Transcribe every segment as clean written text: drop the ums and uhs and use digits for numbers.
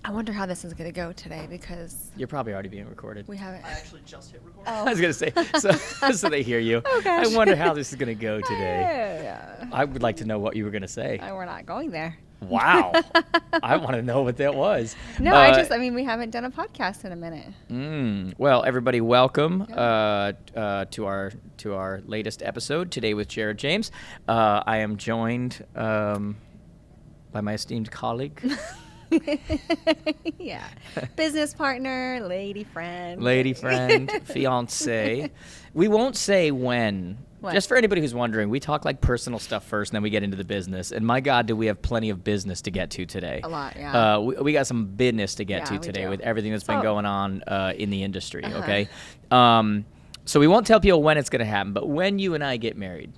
I wonder how this is going to go today because You're probably already being recorded. we haven't. I actually just hit record. I was going to say, so they hear you. Oh, gosh. I wonder how this is going to go today. Yeah. I would like to know what you were going to say. We're not going there. Wow. I want to know what that was. No, we haven't done a podcast in a minute. Well, everybody, welcome to our latest episode today with Jared James. I am joined by my esteemed colleague. Yeah. Business partner, lady friend. Fiance. We won't say when. What? Just for anybody who's wondering, we talk like personal stuff first, and then we get into the business. And my God, do we have plenty of business to get to today. A lot, yeah. We got some business to get Yeah, to we today do. with everything that's been going on in the industry, Uh-huh. okay? So we won't tell people when it's going to happen, but when you and I get married,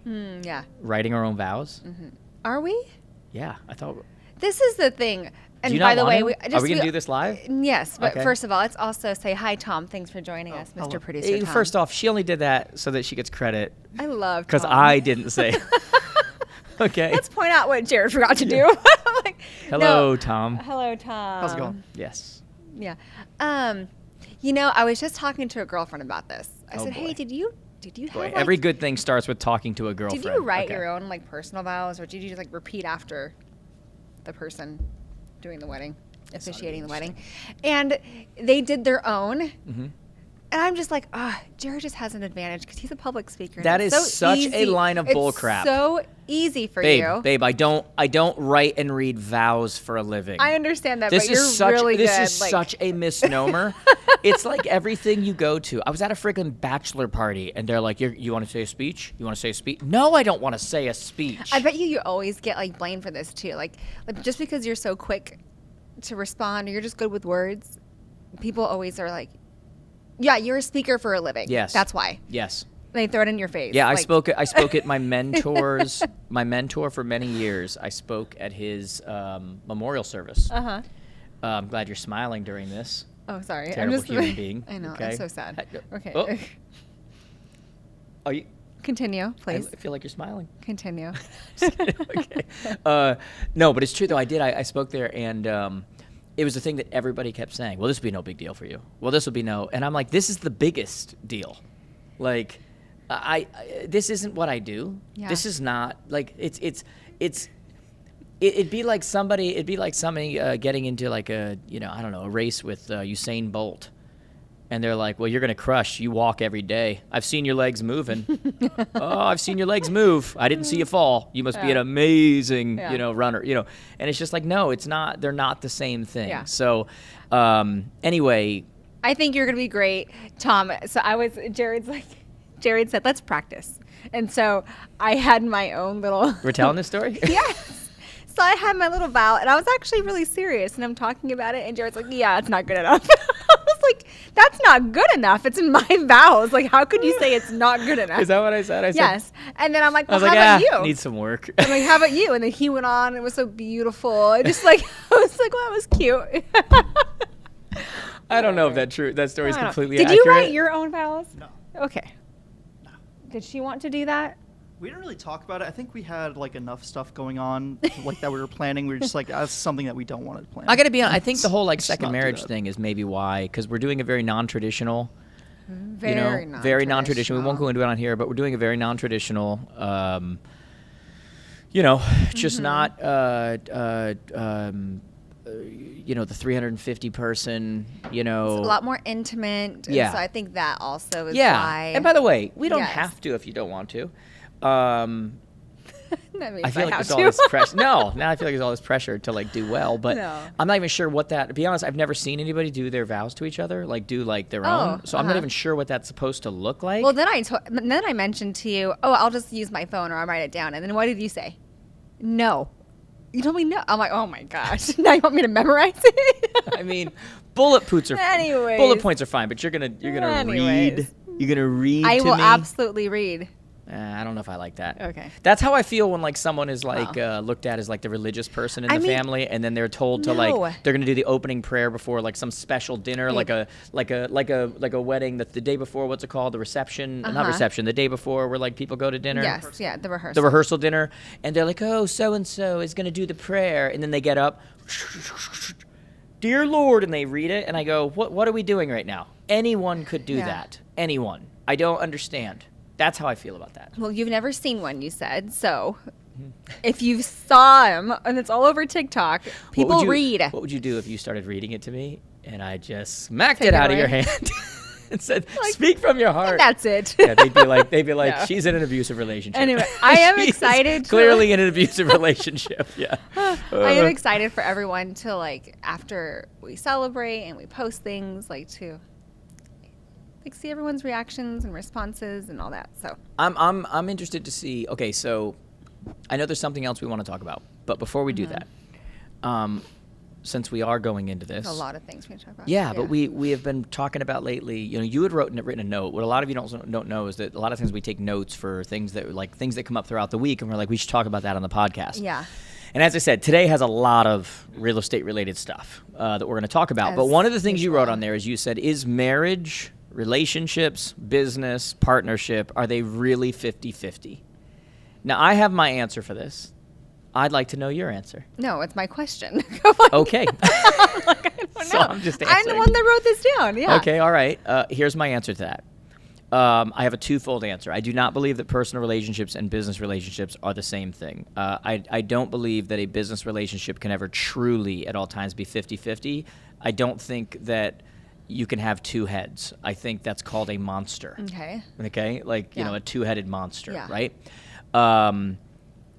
Yeah. writing our own vows, Are we? yeah, I thought... This is the thing. And Do you by not the way, want to? Are we going to do this live? Yes, but Okay. First of all, let's also say hi, Tom. Thanks for joining us, Mr. hello. Producer Tom. First off, she only did that so that she gets credit I love because Tom. I didn't say. Okay. Let's point out what Jared forgot to do. Hello, No. Tom. Hello, Tom. How's it going? Yes. Yeah. I was just talking to a girlfriend about this. I Oh, said, boy. hey, did you Boy, have every good thing starts with talking to a girlfriend. did you write Okay. your own personal vows, or did you just repeat after the person doing the wedding, officiating the wedding? And they did their own. Mm-hmm. And I'm just like, Jared just has an advantage because he's a public speaker. That It's is so such a easy. line of bull It's crap. so easy for you. Babe, I don't write and read vows for a living. I understand that, This but you're is such really this good. is such a misnomer. It's like everything you go to. I was at a freaking bachelor party and they're like, you want to say a speech? You want to say a speech? No, I don't want to say a speech. I bet you always get blamed for this too. Like just because you're so quick to respond or you're just good with words, people always are like, yeah, you're a speaker for a living. Yes. That's why. Yes. They throw it in your face. Yeah, I spoke at my mentor's my mentor for many years. I spoke at his memorial service. Uh-huh. I'm glad you're smiling during this. Oh, sorry. Terrible I'm just human being. I know. Okay. I'm so sad. Okay. Oh. Are you? Continue, please. I feel like you're smiling. Continue. Okay. No, but it's true though. I spoke there, and it was the thing that everybody kept saying. Well, this would be no big deal for you. Well, this will be no. And I'm like, this is the biggest deal. Like, this isn't what I do. Yeah. This is not it'd be like somebody getting into a race with Usain Bolt. And they're like, well, you're going to crush. You walk every day. I've seen your legs moving. Oh, I've seen your legs move. I didn't see you fall. You must be an amazing, runner. And it's just like, no, it's not. They're not the same thing. Yeah. So anyway. I think you're going to be great, Tom. So Jared said, let's practice. And so I had my own little. We're telling this story? Yes. So I had my little vow, and I was actually really serious, and I'm talking about it, and Jared's like, yeah, it's not good enough. I was like, that's not good enough. It's in my vows. Like, how could you say it's not good enough? Is that what I said? I said, yes. And then I'm like, well, I was how about you? Need some work. I'm like, how about you? And then he went on. It was so beautiful. I was like, well, that was cute. I don't know if that story is completely Did accurate. you write your own vows? No. Okay. No. Did she want to do that? We didn't really talk about it. I think we had enough stuff going on that we were planning. We were just that's something that we don't want to plan. I got to be honest. I think the whole Let's second not do marriage that. thing is maybe why, because we're doing a very non-traditional. Very very non-traditional. We won't go into it on here, but we're doing a very non-traditional. Just not. The 350 person. It's a lot more intimate. And Yeah. so I think that also is Yeah. why. And by the way, we don't Yes. have to if you don't want to. that means I feel like have there's all to. this pressure. No, now I feel like there's all this pressure to do well, but No. I'm not even sure what that. To be honest, I've never seen anybody do their vows to each other, do their own. So I'm not even sure what that's supposed to look like. Well, then I mentioned to you, I'll just use my phone or I'll write it down. And then what did you say? No. You told me no. I'm like, oh my gosh. Now you want me to memorize it? I mean, bullet points are Anyways. bullet points are fine, but you're gonna Anyways. read. You're gonna read. I to will me. absolutely read. I don't know if I like that. Okay. That's how I feel when someone is looked at as the religious person in the family, and then they're told to No. they're gonna do the opening prayer before some special dinner, like a wedding that the day before. What's it called? The reception, not reception. The day before, where people go to dinner. Yes. Yeah. The rehearsal. The rehearsal dinner, and they're like, oh, so and so is gonna do the prayer, and then they get up. dear Lord, and they read it, and I go, what are we doing right now? Anyone could do Yeah. that. Anyone. I don't understand. That's how I feel about that. Well, you've never seen one, you said. So if you saw him, and it's all over TikTok, people read. What would you do if you started reading it to me and I just smacked Take it it out of your away. hand and said, speak from your heart? That's it. Yeah, they'd be like, Yeah. she's in an abusive relationship. Anyway, I am She's excited. Clearly in an abusive relationship. Yeah. I am excited for everyone to, like, after we celebrate and we post things, like, to like see everyone's reactions and responses and all that. So I'm interested to see. Okay, so I know there's something else we want to talk about, but before we do that, since we are going into this, there's a lot of things we can talk about. Yeah, but we have been talking about lately. You know, you had written a note. What a lot of you don't know is that a lot of times we take notes for things that come up throughout the week, and we're like, we should talk about that on the podcast. Yeah. And as I said, today has a lot of real estate related stuff that we're going to talk about. But one of the things you wrote on there is you said, is marriage, relationships, business, partnership, are they really 50-50? Now, I have my answer for this. I'd like to know your answer. No, it's my question. Okay. I don't know. So I'm just I'm the answering. one that wrote this down. Yeah. Okay, all right. Here's my answer to that. I have a twofold answer. I do not believe that personal relationships and business relationships are the same thing. I don't believe that a business relationship can ever truly at all times be 50-50. I don't think that you can have two heads. I think that's called a monster. Okay. Okay? Like, you Yeah. know, a two-headed monster, Yeah. right?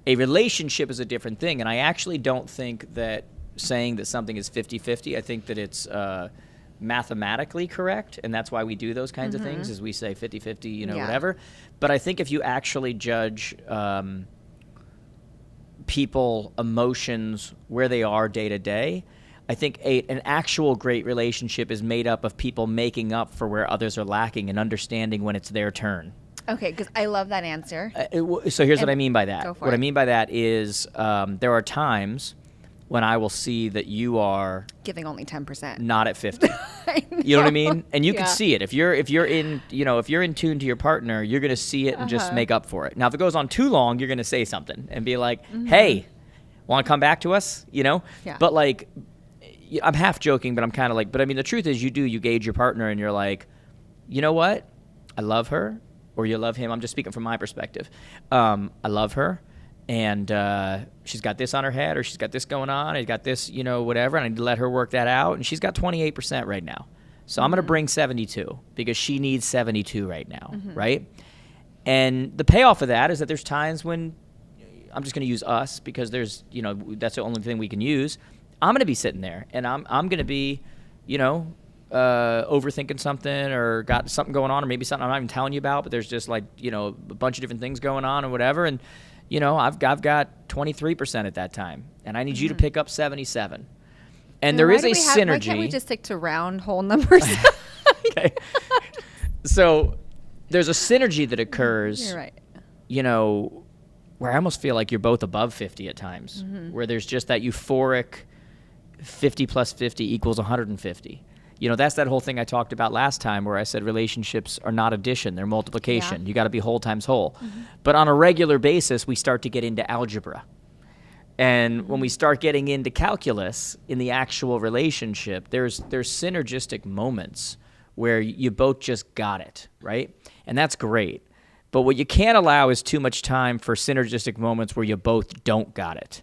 A relationship is a different thing, and I actually don't think that saying that something is 50-50, I think that it's mathematically correct, and that's why we do those kinds of things, is we say 50-50, you know, Yeah. whatever. But I think if you actually judge people, emotions, where they are day to day, I think an actual great relationship is made up of people making up for where others are lacking and understanding when it's their turn. Okay, because I love that answer. So here's what I mean by that. Go for What I it. mean by that is there are times when I will see that you are Giving only 10%. not at 50. You know what I mean? And you Yeah. can see it. If you're in, you know, if you're in tune to your partner, you're going to see it and just make up for it. Now, if it goes on too long, you're going to say something and be like, "Hey, want to come back to us?" You know? Yeah. But like, I'm half joking, but I'm kind of like, but I mean, the truth is, you gauge your partner, and you're like, you know what? I love her, or you love him. I'm just speaking from my perspective. I love her, and she's got this on her head, or she's got this going on, and got this, you know, whatever, and I need to let her work that out. And she's got 28% right now. So I'm going to bring 72 because she needs 72 right now, right? And the payoff of that is that there's times when I'm just going to use us because there's, you know, that's the only thing we can use. I'm going to be sitting there, and I'm going to be, you know, overthinking something or got something going on, or maybe something I'm not even telling you about, but there's just like, you know, a bunch of different things going on or whatever. And, you know, I've got 23% at that time, and I need you to pick up 77. And there is a synergy. Why can't we just stick to round whole numbers? Okay. So there's a synergy that occurs, You're right. you know, where I almost feel like you're both above 50 at times, where there's just that euphoric 50 plus 50 equals 150. You know, that's that whole thing I talked about last time where I said relationships are not addition, they're multiplication. Yeah. You got to be whole times whole. But on a regular basis, we start to get into algebra. And when we start getting into calculus in the actual relationship, there's synergistic moments where you both just got it, right? And that's great. But what you can't allow is too much time for synergistic moments where you both don't got it.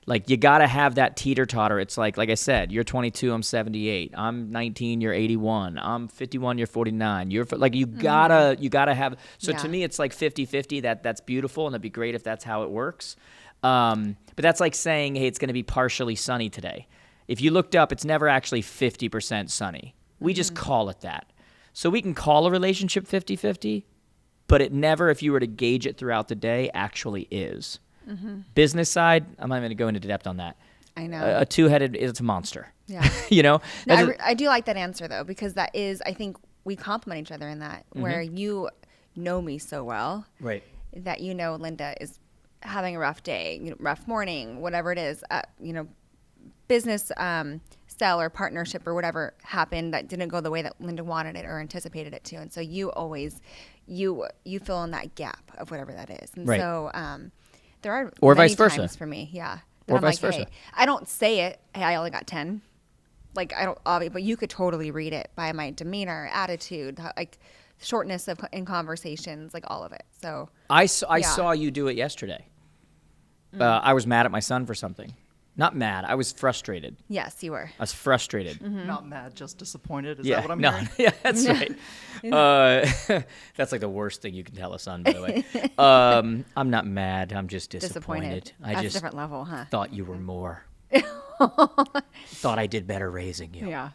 Like, you got to have that teeter-totter. It's like I said, you're 22, I'm 78. I'm 19, you're 81. I'm 51, you're 49. You're like, you gotta have. So to me, it's like 50-50. That's beautiful, and it'd be great if that's how it works. But that's like saying, hey, it's going to be partially sunny today. If you looked up, it's never actually 50% sunny. We just call it that. So we can call a relationship 50-50, but it never, if you were to gauge it throughout the day, actually is. Business side, I'm not going to go into depth on that. I know. A two-headed, it's a monster. Yeah. You know? No, I do like that answer, though, because that is, I think we complement each other in that, where you know me so well. Right. That you know Linda is having a rough day, you know, rough morning, whatever it is, you know, business sale or partnership or whatever happened that didn't go the way that Linda wanted it or anticipated it to. And so you always, you fill in that gap of whatever that is. And Right. so there are Or many vice versa. times for me, yeah. That Or I'm vice like, versa. hey, I don't say it, hey, I only got 10. like I don't obviously, but you could totally read it by my demeanor, attitude, like shortness in conversations, like all of it. So I saw you do it yesterday. I was mad at my son for something. Not mad. I was frustrated. yes, you were. I was frustrated. Not mad, just disappointed. Is Yeah, that what I'm no, hearing? yeah, that's right. That's like the worst thing you can tell a son, by the way. I'm not mad. I'm just disappointed. I That's just a different level, huh? thought you were more. Thought I did better raising you. Yeah.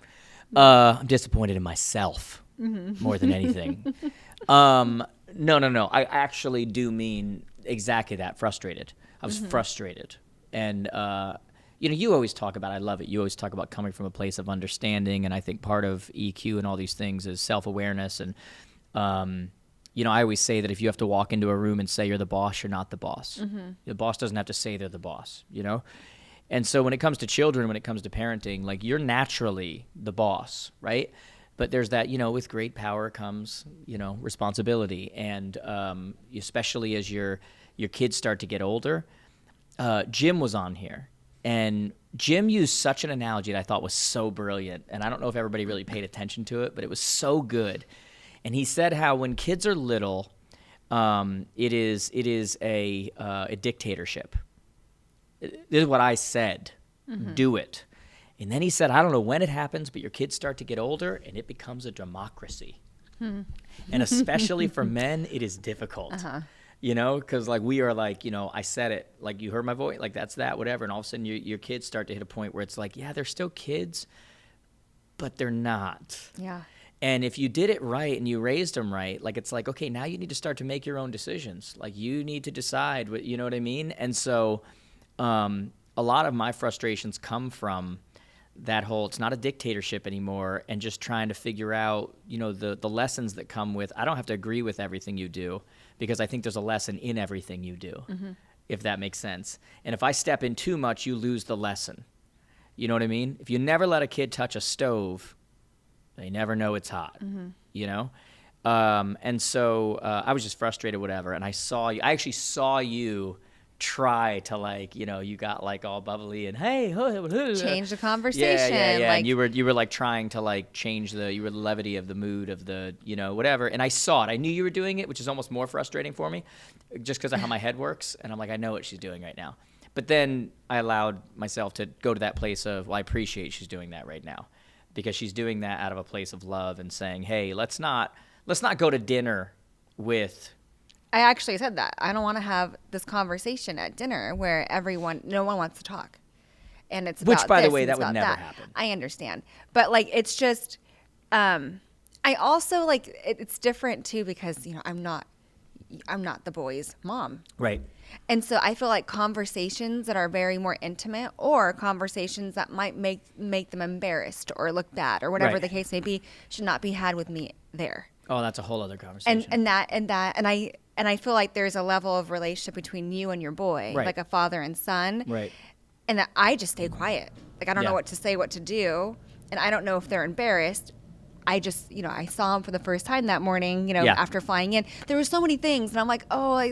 I'm disappointed in myself more than anything. No. I actually do mean exactly that. Frustrated. I was frustrated, and you always talk about. I love it. You always talk about coming from a place of understanding, and I think part of EQ and all these things is self-awareness. And I always say that if you have to walk into a room and say you're the boss, you're not the boss. The boss doesn't have to say they're the boss. And so when it comes to children, when it comes to parenting, like you're naturally the boss, right? But there's that, with great power comes, responsibility. And especially as your kids start to get older, Jim was on here. And Jim used such an analogy that I thought was so brilliant. And I don't know if everybody really paid attention to it, but it was so good. And he said how when kids are little, it is a dictatorship. This is what I said. Do it. And then he said, I don't know when it happens, but your kids start to get older and it becomes a democracy. And especially for men, it is difficult. Because like we are like, I said it, like you heard my voice, like that's that, whatever. And all of a sudden your kids start to hit a point where it's like, yeah, they're still kids, but they're not. Yeah. And if you did it right and you raised them right, like it's like, okay, now you need to start to make your own decisions. Like you need to decide what, you know what I mean? And so a lot of my frustrations come from that whole, it's not a dictatorship anymore, and just trying to figure out, the lessons that come with, I don't have to agree with everything you do, because I think there's a lesson in everything you do, if that makes sense. And if I step in too much, you lose the lesson. You know what I mean? If you never let a kid touch a stove, they never know it's hot, And so I was just frustrated, whatever, and I actually saw you try to you got like all bubbly and hey, change the conversation. Yeah. Like, and you were like trying to like change the levity of the mood of the whatever. And I saw it. I knew you were doing it, which is almost more frustrating for me, just because of how my head works. And I'm like, I know what she's doing right now. But then I allowed myself to go to that place of, well, I appreciate she's doing that right now, because she's doing that out of a place of love and saying, hey, let's not go to dinner with. I actually said that. I don't want to have this conversation at dinner where no one wants to talk. And it's about Which, by the this way, and that it's would about never that. happen. I understand. But like, it's just, I also like, it's different too, because, I'm not the boy's mom. Right. And so I feel like conversations that are very more intimate, or conversations that might make them embarrassed or look bad or whatever Right. the case may be, should not be had with me there. Oh, that's a whole other conversation. And I feel like there's a level of relationship between you and your boy, Right. like a father and son. Right. And that I just stay quiet. Like, I don't Yeah. know what to say, what to do. And I don't know if they're embarrassed. I just, I saw him for the first time that morning, Yeah. after flying in. There were so many things. And I'm like,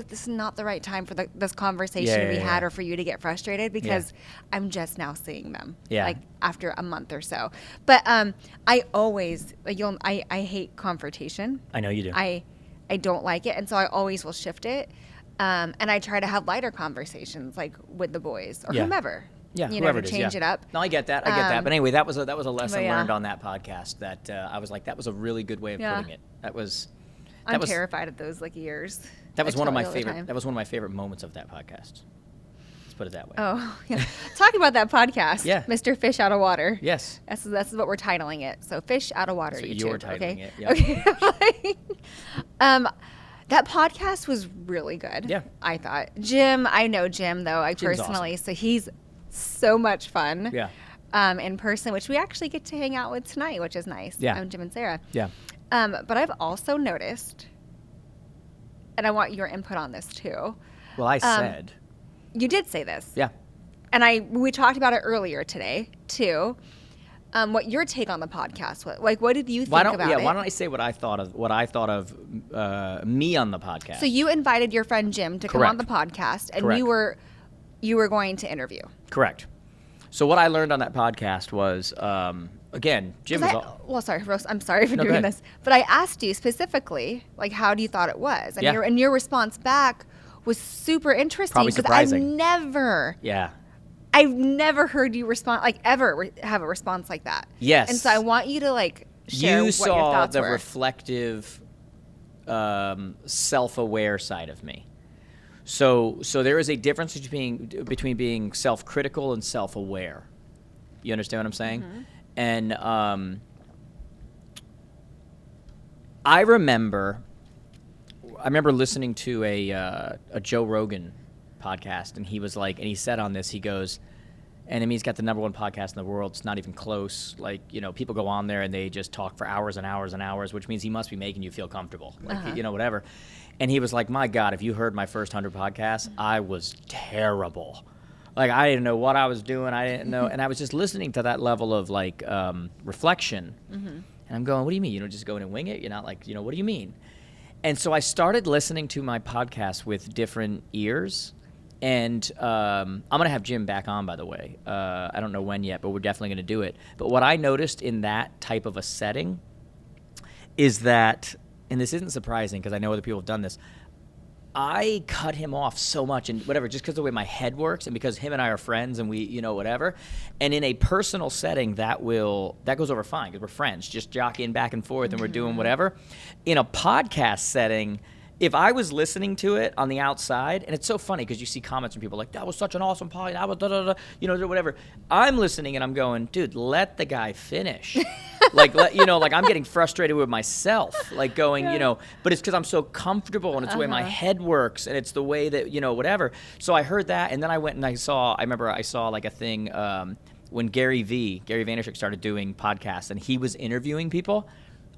this is not the right time for this conversation we had, or for you to get frustrated, because I'm just now seeing them. Yeah. Like, after a month or so. But I always, I hate confrontation. I know you do. I don't like it, and so I always will shift it, and I try to have lighter conversations, like with the boys or whomever. Yeah, to whoever it is, change it up. No, I get that. But anyway, that was a lesson yeah. learned on that podcast. That I was like, that was a really good way of Yeah. putting it. I'm terrified of those like ears. That was I one of tell my you all the favorite. time. That was one of my favorite moments of that podcast. Let's put it that way. Oh, yeah. Talking about that podcast, Yeah. Mr. Fish Out of Water. Yes. This is what we're titling it. So, Fish Out of Water. That's what YouTube, you're titling okay? it, yeah. Okay. That podcast was really good. Yeah. I thought. Jim, I know Jim though. Jim's Personally, awesome. so he's so much fun. Yeah. In person, which we actually get to hang out with tonight, which is nice. Yeah. Jim and Sarah. Yeah. But I've also noticed, and I want your input on this too. Well, I said. You did say this. Yeah. And we talked about it earlier today too. What your take on the podcast was? Like, what did you think about it? Why don't I say what I thought of me on the podcast? So you invited your friend Jim to come on the Correct. podcast, and Correct. you were going to interview. Correct. So what I learned on that podcast was again, Jim was all, Well, sorry, Rose, I'm sorry for No, go doing ahead. this, but I asked you specifically, like, how do you thought it was? And Yeah. your response back was super interesting Probably because I've surprising. I've never heard you respond, like, have a response like that. Yes. And so I want you to, like, share you what your saw thoughts the were. reflective, self-aware side of me. So there is a difference between being self-critical and self-aware. You understand what I'm saying? Mm-hmm. And I remember listening to a Joe Rogan podcast, and he was like, and he said on this, he goes, and I mean, he's got the #1 podcast in the world. It's not even close. Like, you know, people go on there and they just talk for hours and hours and hours, which means he must be making you feel comfortable, like, you know, whatever. And he was like, my God, if you heard my first 100 podcasts, I was terrible. Like, I didn't know what I was doing. I didn't know. And I was just listening to that level of, like, reflection. Mm-hmm. And I'm going, what do you mean? You don't just go in and wing it? You're not like, you know, what do you mean? And so I started listening to my podcast with different ears. And I'm going to have Jim back on, by the way. I don't know when yet, but we're definitely going to do it. But what I noticed in that type of a setting is that, and this isn't surprising because I know other people have done this, I cut him off so much and whatever, just because of the way my head works and because him and I are friends and we, you know, whatever. And in a personal setting, that goes over fine because we're friends, just jockeying back and forth and we're doing whatever. In a podcast setting, if I was listening to it on the outside, and it's so funny because you see comments from people like, that was such an awesome podcast, that was da-da-da, you know, whatever. I'm listening and I'm going, dude, let the guy finish. Like, you know, like I'm getting frustrated with myself, like going, you know, but it's because I'm so comfortable and it's the way my head works and it's the way that, you know, whatever. So I heard that and then I went and I remember I saw like a thing when Gary Vaynerchuk started doing podcasts and he was interviewing people.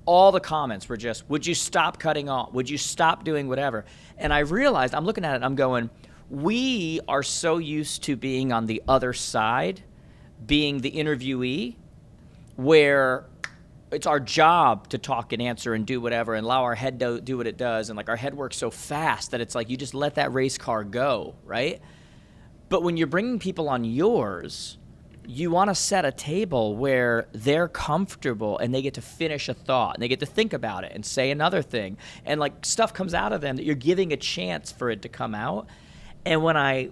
All the comments were just, would you stop cutting off? Would you stop doing whatever? And I realized, I'm looking at it and I'm going, we are so used to being on the other side, being the interviewee, where it's our job to talk and answer and do whatever and allow our head to do what it does. And like our head works so fast that it's like you just let that race car go, right? But when you're bringing people on yours, you want to set a table where they're comfortable and they get to finish a thought and they get to think about it and say another thing. And like stuff comes out of them that you're giving a chance for it to come out. And when I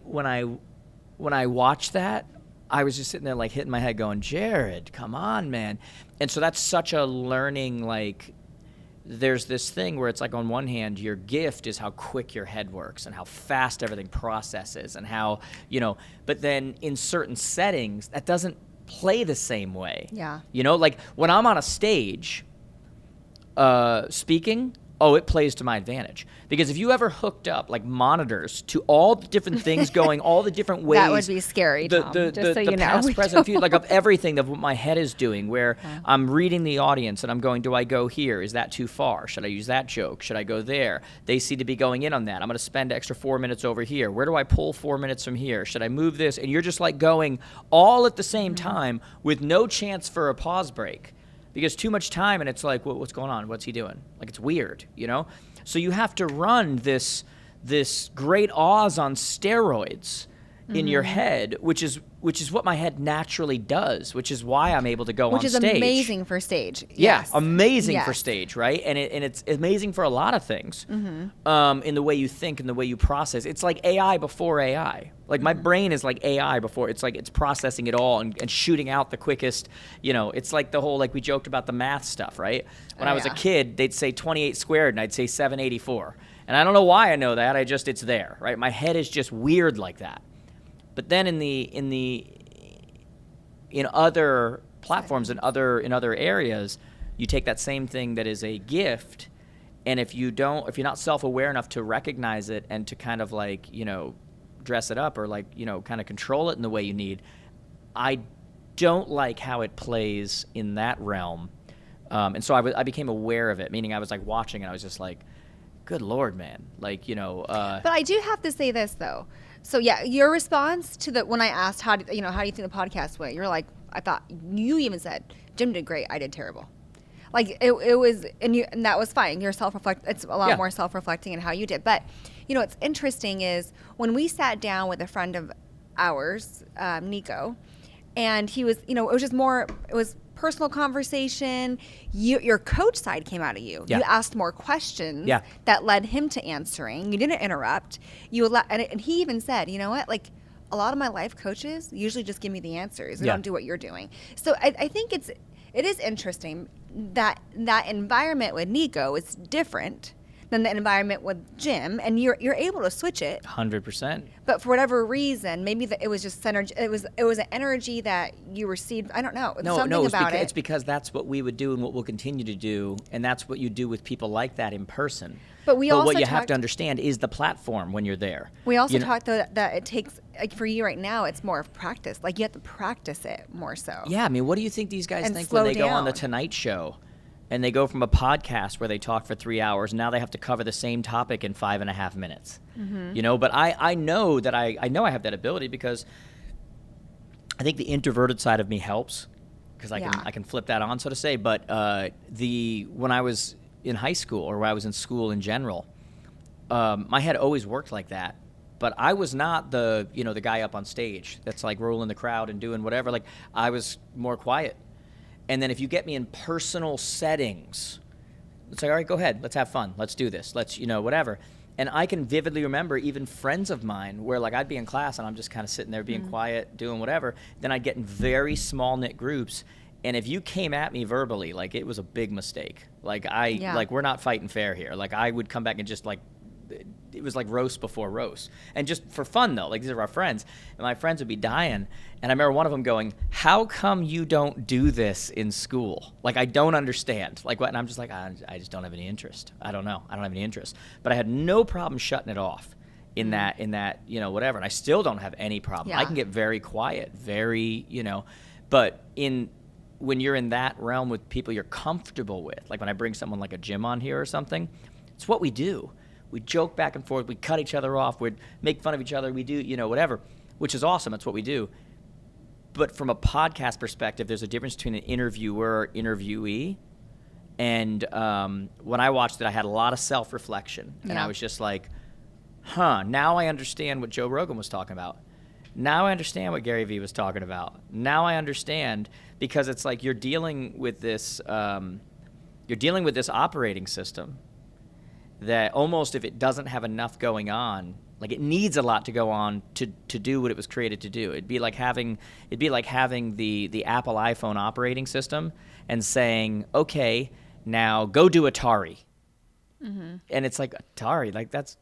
watched that, I was just sitting there like hitting my head going, Jared, come on, man. And so that's such a learning, like, there's this thing where it's like on one hand, your gift is how quick your head works and how fast everything processes and how, you know, but then in certain settings, that doesn't play the same way. Yeah. You know, like when I'm on a stage speaking, it plays to my advantage. Because if you ever hooked up like monitors to all the different things going, all the different ways. That would be scary, Tom, just so you know. Past, present, future, like of everything of what my head is doing, where I'm reading the audience and I'm going, do I go here? Is that too far? Should I use that joke? Should I go there? They seem to be going in on that. I'm going to spend extra 4 minutes over here. Where do I pull 4 minutes from here? Should I move this? And you're just like going all at the same time with no chance for a pause break. Because too much time and it's like, what's going on? What's he doing? Like, it's weird, you know? So you have to run this great Oz on steroids in your head, which is what my head naturally does, which is why I'm able to go on stage. Which is amazing for stage. Yeah, Yes. amazing Yes. for stage, right? And it's amazing for a lot of things in the way you think and the way you process. It's like AI before AI. Like my brain is like AI before. It's like it's processing it all and shooting out the quickest. You know, it's like the whole, like we joked about the math stuff, right? When I was a kid, they'd say 28 squared and I'd say 784. And I don't know why I know that. It's there, right? My head is just weird like that. But then in other platforms in other areas, you take that same thing that is a gift, and if you're not self-aware enough to recognize it and to kind of like, you know, dress it up or like, you know, kind of control it in the way you need, I don't like how it plays in that realm. And so I became aware of it, meaning I was like watching and I was just like, good Lord, man. Like, you know. But I do have to say this though. So yeah, your response to when I asked how do you think the podcast went, you're like, I thought you even said Jim did great, I did terrible. Like it was, and that was fine. You're self-reflect. It's a lot more self-reflecting in how you did. But you know, what's interesting is when we sat down with a friend of ours, Nico, And he was, it was just more, it was personal conversation. Your coach side came out of you. Yeah. You asked more questions that led him to answering. You didn't interrupt. And he even said, you know what, like a lot of my life coaches usually just give me the answers. They don't do what you're doing. So I think it is interesting that environment with Nico is different than the environment with Jim, and you're able to switch it 100%. But for whatever reason, maybe it was just synergy. It was an energy that you received. I don't know. It's because that's what we would do and what we'll continue to do, and that's what you do with people like that in person. But what you have to understand is the platform when you're there. We also talked that it takes, like for you right now, it's more of practice. Like you have to practice it more so. Yeah, I mean, what do you think these guys And think slow when they go on the down. Tonight Show? And they go from a podcast where they talk for 3 hours, and now they have to cover the same topic in 5.5 minutes. Mm-hmm. But I know that I have that ability because I think the introverted side of me helps because I can flip that on, so to say. But when I was in high school or when I was in school in general, my head always worked like that. But I was not the guy up on stage that's like rolling the crowd and doing whatever. Like I was more quiet. And then if you get me in personal settings, it's like, all right, go ahead. Let's have fun. Let's do this. Let's, whatever. And I can vividly remember even friends of mine where like I'd be in class and I'm just kind of sitting there being quiet, doing whatever. Then I'd get in very small knit groups. And if you came at me verbally, like it was a big mistake. Like we're not fighting fair here. Like I would come back and just like, it was like roast before roast. And just for fun though, like these are our friends. And my friends would be dying. And I remember one of them going, how come you don't do this in school? Like, I don't understand. Like, what? And I'm just like, I just don't have any interest. I don't know. I don't have any interest. But I had no problem shutting it off in that, whatever. And I still don't have any problem. Yeah. I can get very quiet, but when you're in that realm with people you're comfortable with, like when I bring someone like a Jim on here or something, it's what we do. We joke back and forth. We cut each other off. We'd make fun of each other. We do, whatever, which is awesome. That's what we do. But from a podcast perspective, there's a difference between an interviewer or interviewee. And when I watched it, I had a lot of self-reflection. And I was just like, now I understand what Joe Rogan was talking about. Now I understand what Gary Vee was talking about. Now I understand because it's like you're dealing with this operating system that almost if it doesn't have enough going on, like it needs a lot to go on to do what it was created to do. It'd be like having the Apple iPhone operating system and saying, okay, now go do Atari. Mm-hmm. And it's like, Atari, like that's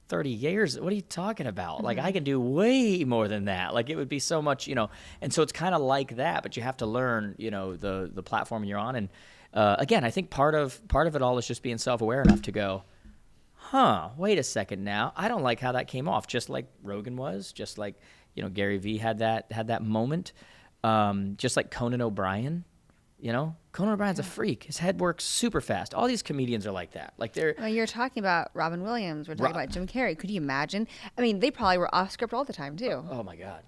30 years. What are you talking about? Mm-hmm. Like I can do way more than that. Like it would be so much, and so it's kind of like that, but you have to learn, the platform you're on. And again, I think part of it all is just being self-aware enough to go, wait a second now. I don't like how that came off. Just like Rogan was, just like, Gary Vee had that moment. Just like Conan O'Brien, Conan O'Brien's a freak. His head works super fast. All these comedians are like that. Like they're. Well, you're talking about Robin Williams. We're talking about Jim Carrey. Could you imagine? I mean, they probably were off script all the time too. Oh my God.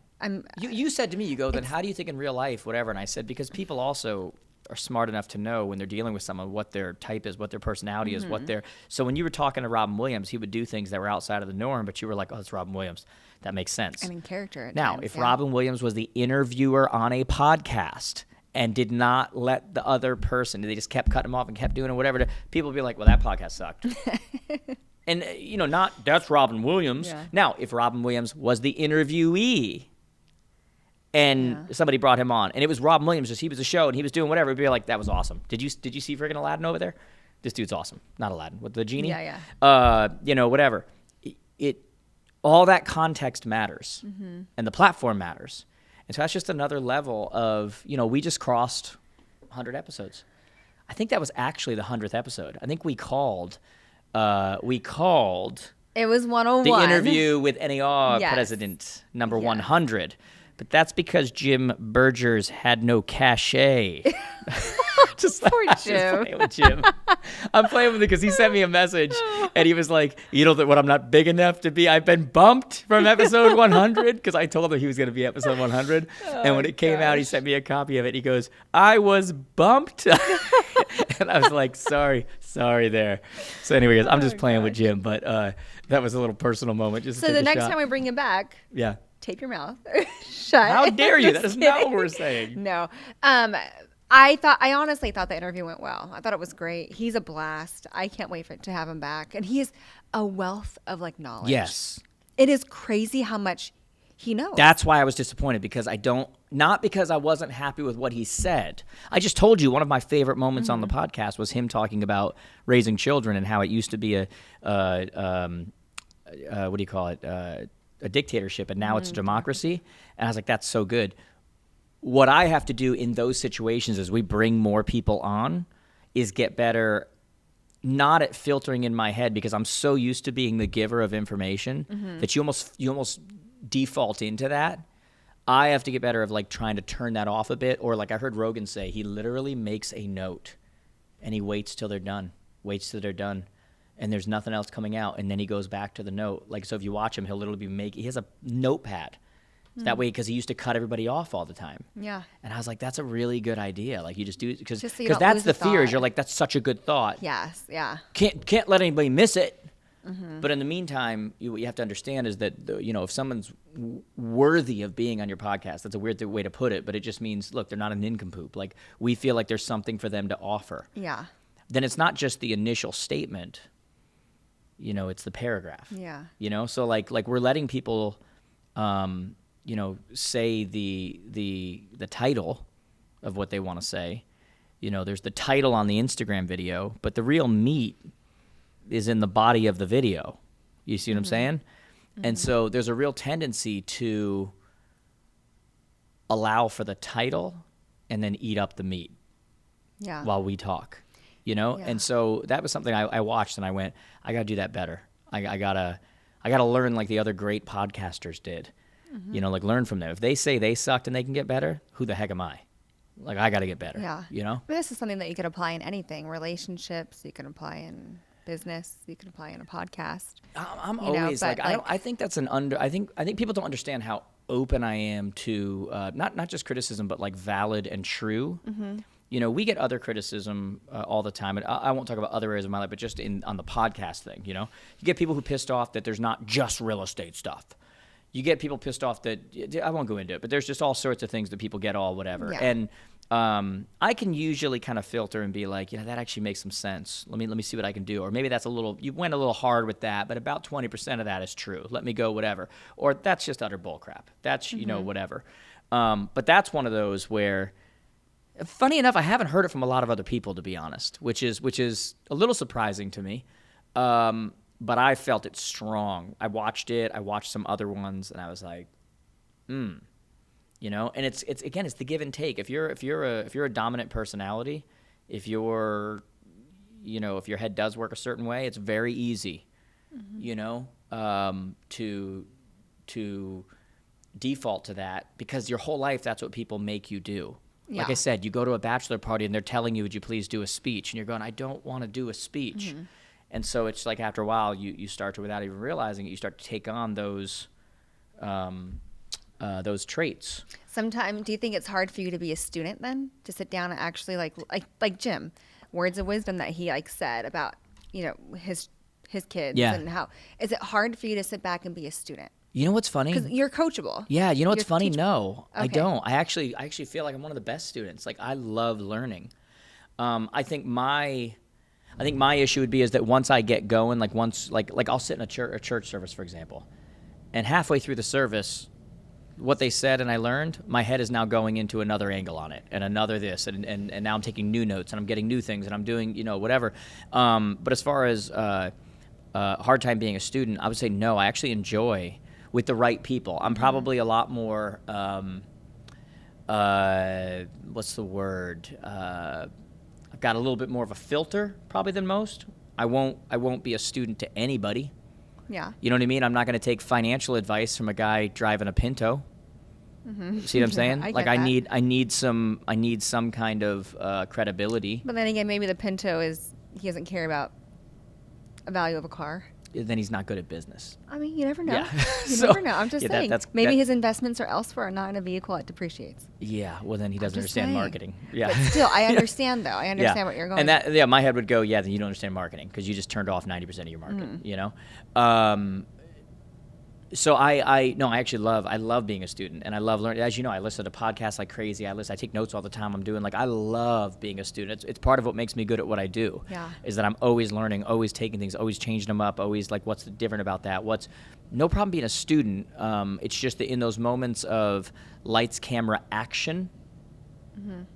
You said to me, you go, then how do you think in real life, whatever? And I said, because people also are smart enough to know when they're dealing with someone what their type is, what their personality is, so when you were talking to Robin Williams, he would do things that were outside of the norm, but you were like, oh, it's Robin Williams. That makes sense. And in character. Now, if Robin Williams was the interviewer on a podcast and did not let the other person, they just kept cutting him off and kept doing it, whatever, people would be like, well, that podcast sucked. And, that's Robin Williams. Yeah. Now, if Robin Williams was the interviewee, and somebody brought him on, and it was Robin Williams, just he was a show, and he was doing whatever. It'd be like, that was awesome. Did you see friggin' Aladdin over there? This dude's awesome. Not Aladdin, with the genie. Yeah. Whatever. All that context matters, and the platform matters, and so that's just another level of we just crossed 100 episodes. I think that was actually the 100th episode. I think we called. It was 101. The interview with NAR president number 100. But that's because Jim Bergers had no cachet. Poor Jim. Playing with Jim. I'm playing with it because he sent me a message, and he was like, what I'm not big enough to be? I've been bumped from episode 100 because I told him he was going to be episode 100. And when it came out, he sent me a copy of it. He goes, I was bumped. And I was like, sorry there. So anyway, I'm just playing with Jim, but that was a little personal moment. Just so the next time we bring him back. Yeah. tape your mouth shut. How dare you? Just That is not kidding. what we're saying. No. I honestly thought the interview went well. I thought it was great. He's a blast. I can't wait to have him back. And he is a wealth of like knowledge. Yes. It is crazy how much he knows. That's why I was disappointed, because not because I wasn't happy with what he said. I just told you one of my favorite moments on the podcast was him talking about raising children and how it used to be a what do you call it? A dictatorship, and now it's a democracy. And I was like, that's so good. What I have to do in those situations as we bring more people on is get better, not at filtering in my head, because I'm so used to being the giver of information that you almost default into that. I have to get better of like trying to turn that off a bit, or like I heard Rogan say, he literally makes a note and he waits till they're done, and there's nothing else coming out, and then he goes back to the note. Like, so if you watch him, he'll literally he has a notepad. That way, because he used to cut everybody off all the time. Yeah. And I was like, that's a really good idea. Like, you just do it because Just so you don't that's lose the the fear. Is thought. you're like, that's such a good thought. Yes. Yeah. Can't let anybody miss it. But in the meantime, what you have to understand is that if someone's worthy of being on your podcast, that's a weird way to put it, but it just means, look, they're not a nincompoop. Like, we feel like there's something for them to offer. Yeah. Then it's not just the initial statement. It's the paragraph. Yeah. So like we're letting people. Say the title of what they want to say. There's the title on the Instagram video, but the real meat is in the body of the video. You see what I'm saying? And so there's a real tendency to allow for the title and then eat up the meat while we talk, Yeah. And so that was something I watched and I went, I got to do that better. I gotta learn like the other great podcasters did. Like learn from them. If they say they sucked and they can get better, who the heck am I? Like, I got to get better. Yeah. But this is something that you could apply in anything. Relationships, you can apply in business, you can apply in a podcast. I'm always I think that's I think people don't understand how open I am to not just criticism, but like valid and true. We get other criticism all the time, and I won't talk about other areas of my life, but just on the podcast thing. You get people who pissed off that there's not just real estate stuff. You get people pissed off that I won't go into it, but there's just all sorts of things that people get all whatever. Yeah. And I can usually kind of filter and be like, that actually makes some sense. Let me see what I can do. Or maybe that's you went a little hard with that, but about 20% of that is true. Let me go whatever. Or that's just utter bullcrap. That's, whatever. But that's one of those where, funny enough, I haven't heard it from a lot of other people, to be honest, which is a little surprising to me. But I felt it strong. I watched it. I watched some other ones, and I was like, And it's again, it's the give and take. If you're a dominant personality, if your head does work a certain way, it's very easy, to default to that, because your whole life that's what people make you do. Yeah. Like I said, you go to a bachelor party and they're telling you, would you please do a speech? And you're going, I don't want to do a speech. And so it's like after a while, you start to, without even realizing it, you start to take on those traits. Sometimes, do you think it's hard for you to be a student then, to sit down and actually like Jim, words of wisdom that he said about his kids and how is it hard for you to sit back and be a student? You know what's funny? Because you're coachable. Yeah, you know what's funny? Teachable. No, Okay. I don't. I actually feel like I'm one of the best students. Like, I love learning. I think my issue would be is that once I get going, like I'll sit in a church service, for example, and halfway through the service, what they said and I learned, my head is now going into another angle on it and another this, and now I'm taking new notes and I'm getting new things and I'm doing, whatever. But as far as hard time being a student, I would say no. I actually enjoy with the right people. I'm probably a lot more, what's the word? I've got a little bit more of a filter probably than most. I won't be a student to anybody. Yeah. You know what I mean? I'm not going to take financial advice from a guy driving a Pinto. See what I'm saying? I like get that. I need some kind of credibility. But then again, maybe the Pinto he doesn't care about a value of a car. Then he's not good at business. I mean, you never know. Yeah. You So, never know. I'm just yeah, saying. Maybe his investments are elsewhere, not in a vehicle that depreciates. Yeah. Well, then he doesn't just understand saying. marketing. Yeah. But still, I understand though. I understand what you're going. And my head would go, yeah, then you don't understand marketing because you just turned off 90% of your market. So I actually love being a student, and I love learning. As you know, I listen to podcasts like crazy. I take notes all the time. I'm doing, like, I love being a student. It's part of what makes me good at what I do. Yeah. Is that I'm always learning, always taking things, always changing them up, always like, what's different about that? What's no problem being a student. It's just that in those moments of lights, camera, action,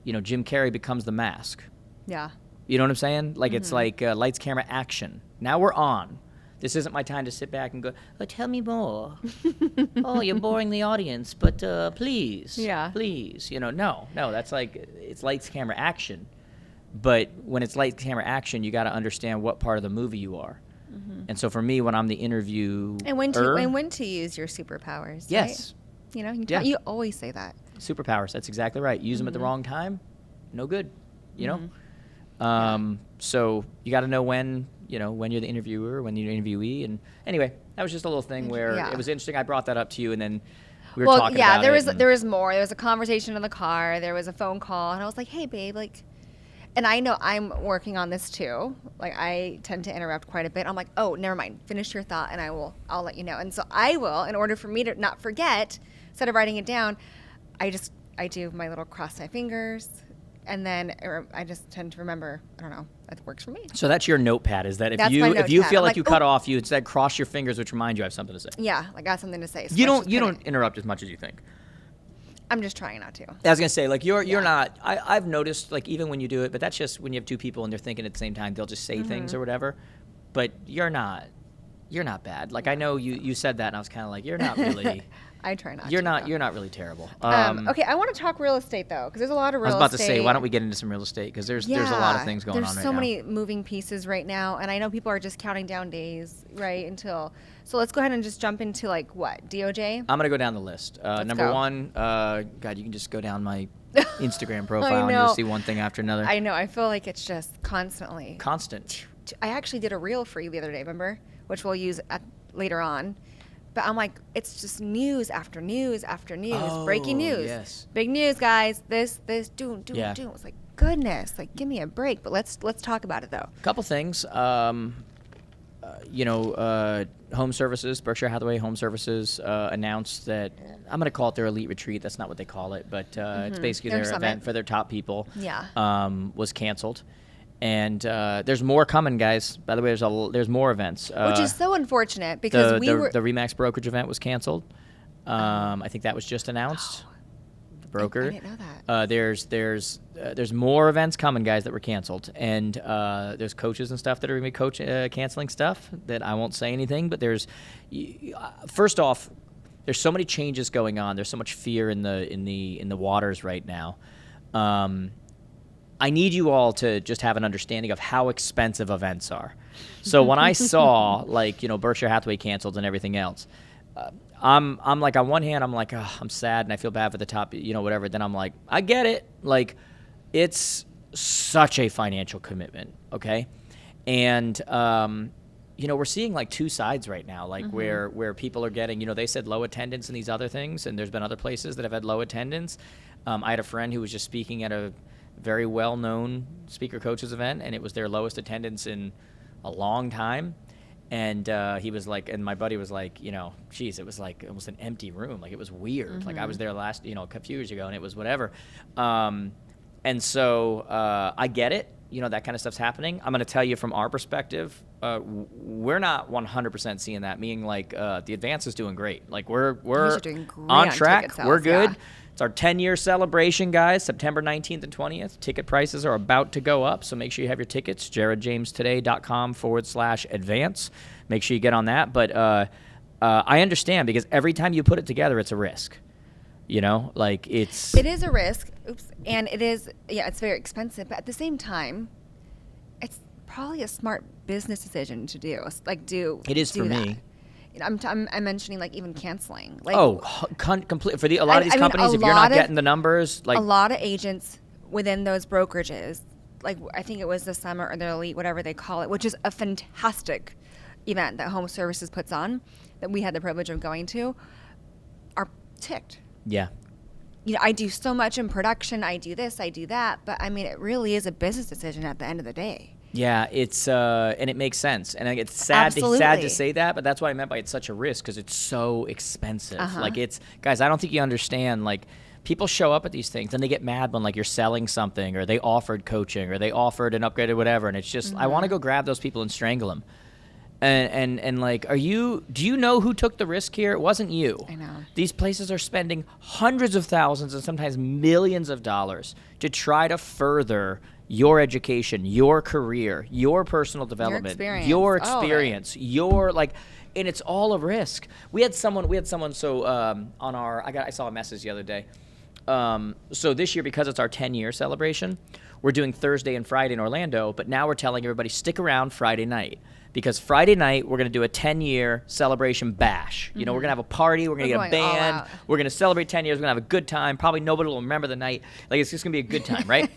Jim Carrey becomes the mask. Yeah. You know what I'm saying? Like, it's like lights, camera, action. Now we're on. This isn't my time to sit back and go, oh, tell me more. Oh, you're boring the audience, but please. Yeah. Please. No, that's like, it's lights, camera, action. But when it's lights, camera, action, you got to understand what part of the movie you are. And so for me, when I'm the interviewer. And when to use your superpowers. Yes. Right? You always say that. Superpowers. That's exactly right. Use them at the wrong time. No good. So you got to know when you're the interviewer, when you're the interviewee. And anyway, that was just a little thing where it was interesting. I brought that up to you, and then we were talking about there it. There was more. There was a conversation in the car. There was a phone call, and I was like, hey, babe, like, and I know I'm working on this too. Like, I tend to interrupt quite a bit. I'm like, oh, never mind. Finish your thought, and I'll let you know. And so I will, in order for me to not forget, instead of writing it down, I do my little cross my fingers. And then I just tend to remember. I don't know. That works for me. So that's your notepad. Is that That's if my you feel notepad. like you cut off, you instead cross your fingers, which reminds you I have something to say. Yeah, I got something to say. So You don't interrupt as much as you think. I'm just trying not to. I was gonna say, like, you're not. I've noticed, like, even when you do it, but that's just when you have two people and they're thinking at the same time, they'll just say things or whatever. But you're not bad. Like, I know you said that, and I was kind of like, you're not really. I try not. You're to, not really terrible. Okay, I want to talk real estate though, because there's a lot of real estate. I was about to say, why don't we get into some real estate? Because there's a lot of things going on right now. There's so many moving pieces right now, and I know people are just counting down days, right, until. So let's go ahead and just jump into, like, what, DOJ? I'm gonna go down the list. Number go. one, God, you can just go down my Instagram profile and you'll see one thing after another. I know. I feel like it's just constantly. Constant. I actually did a reel for you the other day, remember? Which we'll use later on. But I'm like, it's just news after news after news. Breaking news. Yes. Big news, guys. This, doom. It was like, goodness, like, give me a break. But let's talk about it, though. A couple things. Home Services, Berkshire Hathaway Home Services announced that, I'm going to call it their elite retreat. That's not what they call it, but it's basically their event for their top people. Yeah. Was canceled. And there's more coming, guys. By the way, there's more events. Which is so unfortunate because the Remax brokerage event was canceled. I think that was just announced. The broker. I didn't know that. There's more events coming, guys, that were canceled, and there's coaches and stuff that are going to be canceling stuff that I won't say anything. But first off, there's so many changes going on. There's so much fear in the waters right now. I need you all to just have an understanding of how expensive events are. So when I saw, like, Berkshire Hathaway canceled and everything else, I'm like, on one hand, I'm like, oh, I'm sad and I feel bad for the top, whatever. Then I'm like, I get it. Like, it's such a financial commitment, okay? And, we're seeing, like, two sides right now, like, where people are getting, they said low attendance and these other things, and there's been other places that have had low attendance. I had a friend who was just speaking at a very well-known speaker coaches event, and it was their lowest attendance in a long time. And he was like, and my buddy was like, geez, it was like almost an empty room. Like, it was weird. Like, I was there last, a few years ago, and it was whatever. And so I get it. That kind of stuff's happening. I'm going to tell you from our perspective, we're not 100% seeing that, meaning, like, the advance is doing great. Like, we're doing great on on track. ticket sales, We're good. yeah. It's our 10-year celebration, guys, September 19th and 20th. Ticket prices are about to go up, so make sure you have your tickets, jaredjamestoday.com/advance. Make sure you get on that. But I understand, because every time you put it together, it's a risk. Like, It is a risk. Oops. And it is, it's very expensive. But at the same time, it's probably a smart business decision to do. Like, It is for that. me. I'm mentioning, like, even canceling. Like, complete for a lot of these companies. If you're not getting the numbers, like, a lot of agents within those brokerages, like, I think it was the summer or the elite, whatever they call it, which is a fantastic event that Home Services puts on, that we had the privilege of going to, are ticked. Yeah. I do so much in production. I do this, I do that, but I mean, it really is a business decision at the end of the day. Yeah, it's and it makes sense, and it's sad to Absolutely. say that, but that's what I meant by it's such a risk because it's so expensive. Uh-huh. Like it's guys, I don't think you understand. Like people show up at these things and they get mad when like you're selling something or they offered coaching or they offered an upgrade or whatever, and it's just I want to go grab those people and strangle them. And like, do you know who took the risk here? It wasn't you. I know. These places are spending hundreds of thousands and sometimes millions of dollars to try to further your education, your career, your personal development, experience. your All of it. experience, your like, and it's all a risk. We had someone so on our I saw a message the other day. So this year, because it's our 10-year celebration, we're doing Thursday and Friday in Orlando, but now we're telling everybody stick around Friday night. Because Friday night, we're going to do a 10-year celebration bash. You know, we're going to have a party. We're going to get a going all band. out. We're going to celebrate 10 years. We're going to have a good time. Probably nobody will remember the night. Like, it's just going to be a good time, right?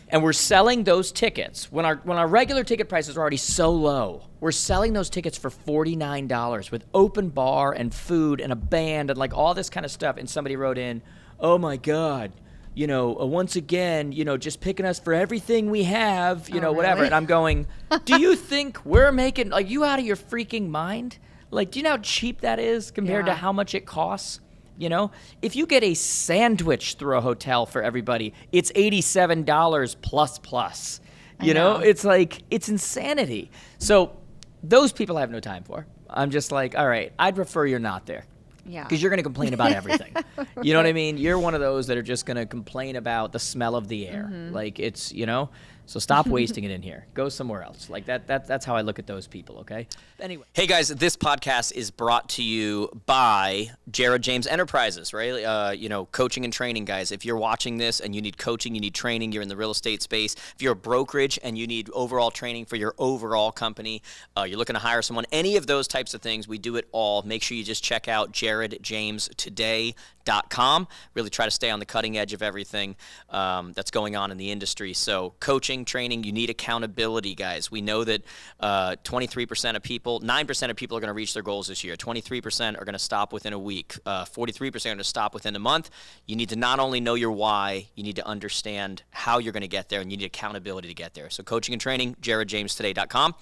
And we're selling those tickets. When our regular ticket prices are already so low, we're selling those tickets for $49 with open bar and food and a band and, like, all this kind of stuff. And somebody wrote in, oh, my God. You know, once again, you know, just picking us for everything we have, you know, whatever. really? And I'm going, do you think we're making, like, you out of your freaking mind? Like, do you know how cheap that is compared to Yeah. how much it costs? You know, if you get a sandwich through a hotel for everybody, it's $87 plus. You know, it's like, it's insanity. So those people I have no time for. I'm just like, all right, I'd prefer you're not there. Yeah. Because you're going to complain about everything. You know what I mean? You're one of those that are just going to complain about the smell of the air. Like it's, you know, so stop wasting it in here. Go somewhere else. Like that's how I look at those people, okay? Anyway. Hey guys, this podcast is brought to you by Jared James Enterprises, right? You know, coaching and training, guys. If you're watching this and you need coaching, you need training, you're in the real estate space. If you're a brokerage and you need overall training for your overall company, you're looking to hire someone, any of those types of things, we do it all. Make sure you just check out jaredjamestoday.com. Really try to stay on the cutting edge of everything that's going on in the industry. So coaching, training, you need accountability, guys. We know that 23% of people, 9% of people are going to reach their goals this year. 23% are going to stop within a week. 43% are going to stop within a month. You need to not only know your why, you need to understand how you're going to get there, and you need accountability to get there. So coaching and training, jaredjamestoday.com.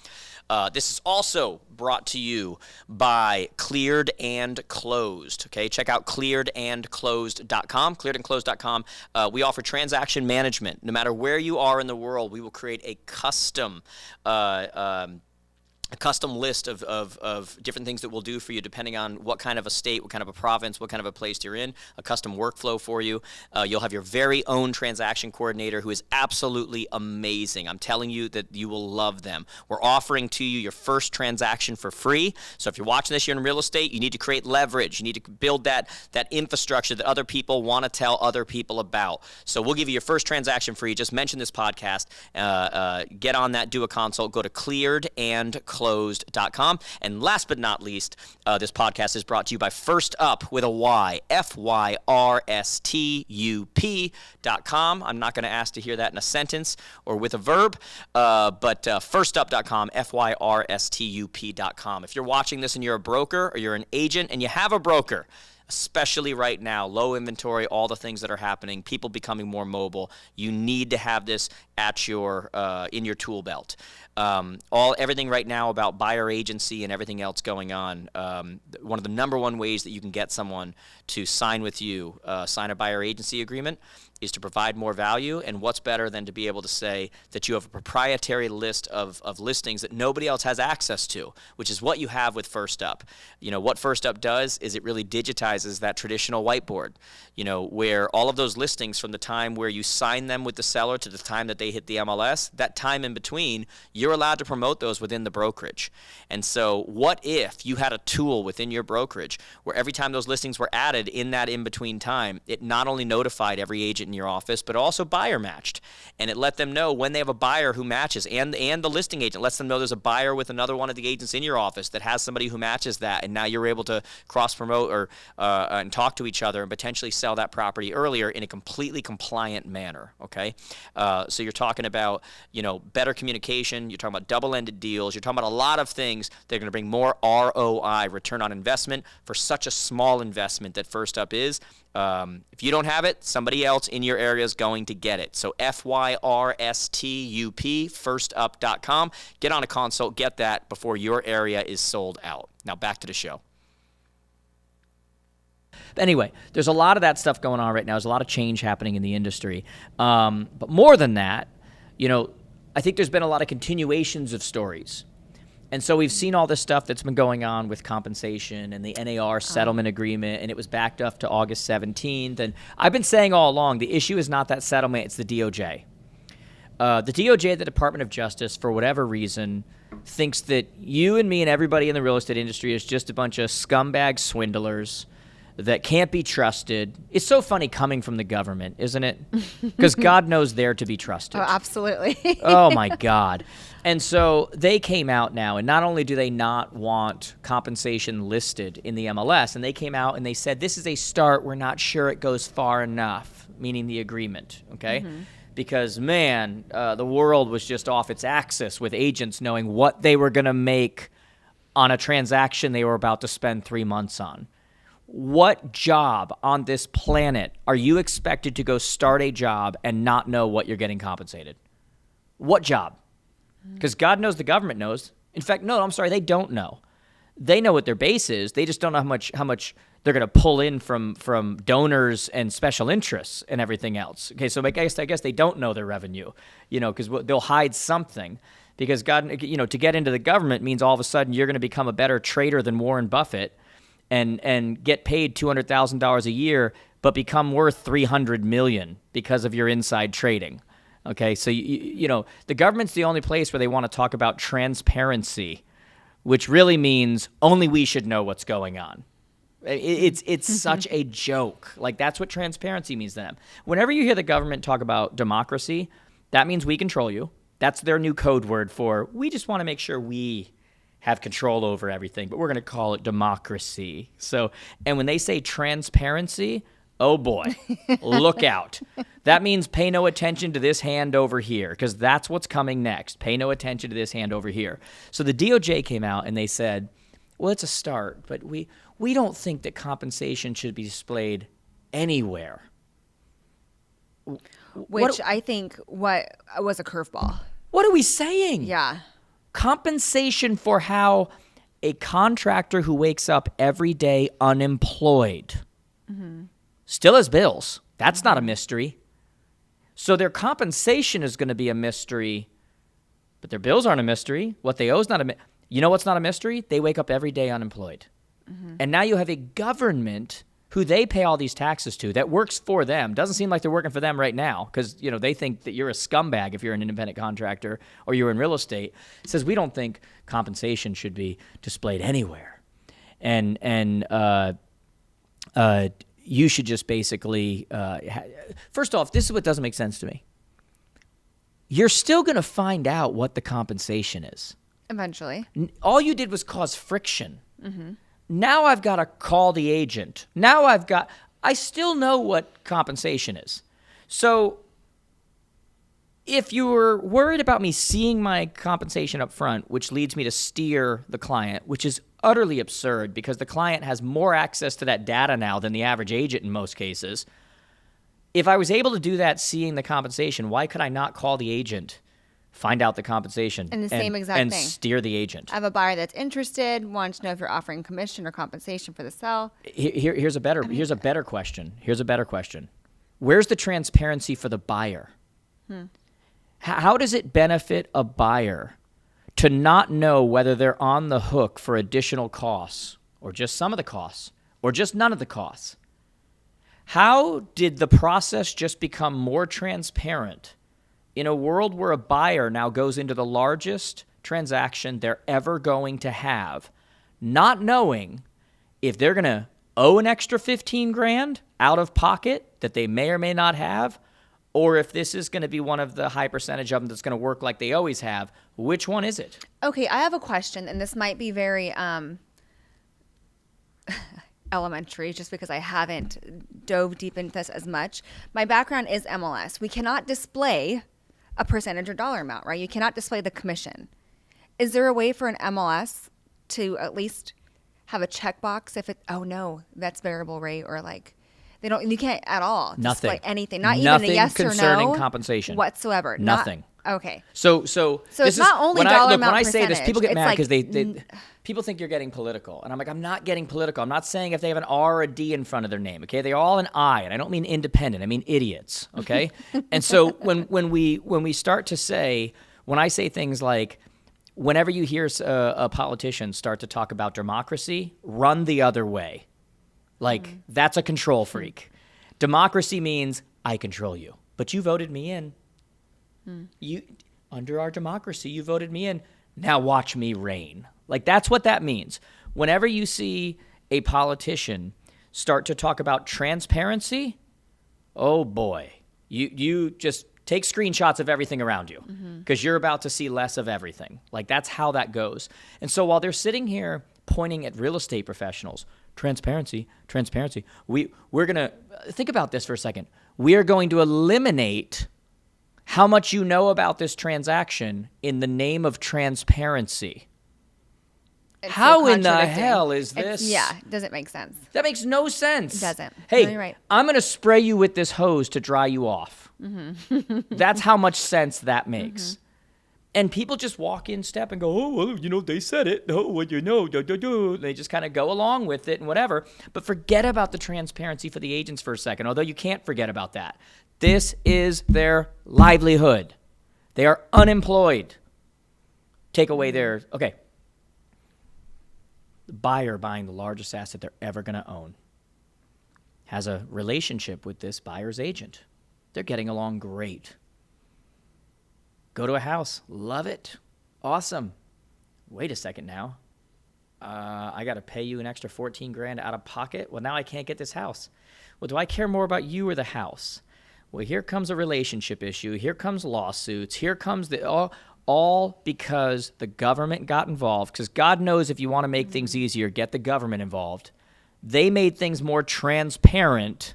This is also brought to you by Cleared and Closed. Okay, check out clearedandclosed.com. Clearedandclosed.com. We offer transaction management. No matter where you are in the world, we will create a custom list of different things that we'll do for you depending on what kind of a state, what kind of a province, what kind of a place you're in, a custom workflow for you. You'll have your very own transaction coordinator who is absolutely amazing. I'm telling you that you will love them. We're offering to you your first transaction for free. So if you're watching this, you're in real estate, you need to create leverage. You need to build that infrastructure that other people want to tell other people about. So we'll give you your first transaction free. Just mention this podcast. Get on that, do a consult, go to clearedandclosed.com. And last but not least, this podcast is brought to you by First Up with a Y, FYRSTUP.com. I'm not going to ask to hear that in a sentence or with a verb, but firstup.com, FYRSTUP.com. If you're watching this and you're a broker or you're an agent and you have a broker, especially right now, low inventory, all the things that are happening, people becoming more mobile, you need to have this at your in your tool belt. Everything right now about buyer agency and everything else going on. One of the number one ways that you can get someone to sign with you, sign a buyer agency agreement, is to provide more value. And what's better than to be able to say that you have a proprietary list of listings that nobody else has access to, which is what you have with First Up. You know, what First Up does is it really digitizes that traditional whiteboard, you know, where all of those listings from the time where you sign them with the seller to the time that they hit the MLS, that time in between, you're allowed to promote those within the brokerage. And so what if you had a tool within your brokerage where every time those listings were added in that in-between time, it not only notified every agent in your office, but also buyer matched. And it let them know when they have a buyer who matches, and the listing agent lets them know there's a buyer with another one of the agents in your office that has somebody who matches that. And now you're able to cross-promote or and talk to each other and potentially sell that property earlier in a completely compliant manner, okay? So you're talking about, you know, better communication, you're talking about double-ended deals, you're talking about a lot of things that are going to bring more ROI, return on investment, for such a small investment that First Up is. If you don't have it, somebody else in your area is going to get it. So FYRSTUP, firstup.com. Get on a consult, get that before your area is sold out. Now back to the show. Anyway, there's a lot of that stuff going on right now. There's a lot of change happening in the industry. But more than that, I think there's been a lot of continuations of stories. And so we've seen all this stuff that's been going on with compensation and the NAR settlement agreement, and it was backed up to August 17th. And I've been saying all along, the issue is not that settlement, it's the DOJ. The DOJ, the Department of Justice, for whatever reason, thinks that you and me and everybody in the real estate industry is just a bunch of scumbag swindlers that can't be trusted. It's so funny coming from the government, isn't it? Because God knows they're to be trusted. Oh, absolutely. Oh, my God. And so they came out now, and not only do they not want compensation listed in the MLS, and they came out and they said, this is a start. We're not sure it goes far enough, meaning the agreement, okay? Mm-hmm. Because, man, the world was just off its axis with agents knowing what they were going to make on a transaction they were about to spend 3 months on. What job on this planet are you expected to go start a job and not know what you're getting compensated? What job? Because God knows, the government knows. In fact, no, I'm sorry, they don't know. They know what their base is. They just don't know how much they're going to pull in from donors and special interests and everything else. Okay, so I guess they don't know their revenue, because they'll hide something. Because God, to get into the government means all of a sudden you're going to become a better trader than Warren Buffett and get paid $200,000 a year, but become worth $300 million because of your inside trading. Okay, so the government's the only place where they want to talk about transparency, which really means only we should know what's going on. It's such a joke. Like, that's what transparency means to them. Whenever you hear the government talk about democracy, that means we control you. That's their new code word for we just want to make sure we have control over everything, but we're going to call it democracy. So, and when they say transparency, oh boy, look out. That means pay no attention to this hand over here, because that's what's coming next. Pay no attention to this hand over here. So the DOJ came out and they said, well, it's a start, but we don't think that compensation should be displayed anywhere. Which I think was a curveball. What are we saying? Yeah. Compensation for how a contractor who wakes up every day unemployed still has bills. That's not a mystery. So their compensation is going to be a mystery, but their bills aren't a mystery. What they owe is not a mystery. You know what's not a mystery? They wake up every day unemployed. And now you have a government who they pay all these taxes to that works for them. Doesn't seem like they're working for them right now, because they think that you're a scumbag if you're an independent contractor or you're in real estate. It says we don't think compensation should be displayed anywhere, and you should just basically first off, this is what doesn't make sense to me. You're still going to find out what the compensation is eventually. All you did was cause friction. Now I've got to call the agent. I still know what compensation is. So if you were worried about me seeing my compensation up front, which leads me to steer the client, which is utterly absurd because the client has more access to that data now than the average agent in most cases. If I was able to do that seeing the compensation, why could I not call the agent, find out the compensation, and the same exact thing, and steer the agent? I have a buyer that's interested, wants to know if you're offering commission or compensation for the sale. Here's a better question. Where's the transparency for the buyer? How does it benefit a buyer to not know whether they're on the hook for additional costs, or just some of the costs, or just none of the costs? How did the process just become more transparent in a world where a buyer now goes into the largest transaction they're ever going to have, not knowing if they're going to owe an extra $15,000 out of pocket that they may or may not have, or if this is going to be one of the high percentage of them that's going to work like they always have? Which one is it? Okay, I have a question, and this might be very elementary just because I haven't dove deep into this as much. My background is MLS. We cannot display a percentage or dollar amount, right? You cannot display the commission. Is there a way for an MLS to at least have a checkbox if oh no, that's variable rate, or like They don't. You can't at all. Nothing. Display anything. Not Nothing even a yes or concerning no compensation whatsoever. Nothing. Okay. So it's not only dollar amount when I say this, people get percentage. mad It's because they people think you're getting political, and I'm like, I'm not getting political. I'm not saying if they have an R or a D in front of their name. Okay, they're all an I, and I don't mean independent. I mean idiots. Okay, and so when we start to say, when I say things like, whenever you hear a politician start to talk about democracy, run the other way. Like that's a control freak. Democracy means I control you, but you voted me in. You, under our democracy, you voted me in. Now watch me reign. Like that's what that means. Whenever you see a politician start to talk about transparency, oh boy, you just take screenshots of everything around you because you're about to see less of everything. Like that's how that goes. And so while they're sitting here pointing at real estate professionals, transparency, we're going to think about this for a second. We are going to eliminate how much you know about this transaction in the name of transparency. It's How so in the contradicting. hell is this? It doesn't make sense. That makes no sense. It doesn't. Hey, No, you're right. I'm going to spray you with this hose to dry you off. That's how much sense that makes. And people just walk in step and go, oh, well, you know, they said it. Oh, well, you know, They just kind of go along with it and whatever. But forget about the transparency for the agents for a second, although you can't forget about that. This is their livelihood. They are unemployed. Take away their, okay. The buyer buying the largest asset they're ever going to own has a relationship with this buyer's agent. They're getting along great. Go to a house. Love it. Awesome. Wait a second now. I got to pay you an extra $14,000 out of pocket. Well, now I can't get this house. Well, do I care more about you or the house? Well, here comes a relationship issue. Here comes lawsuits. Here comes all because the government got involved. Because God knows if you want to make things easier, get the government involved. They made things more transparent,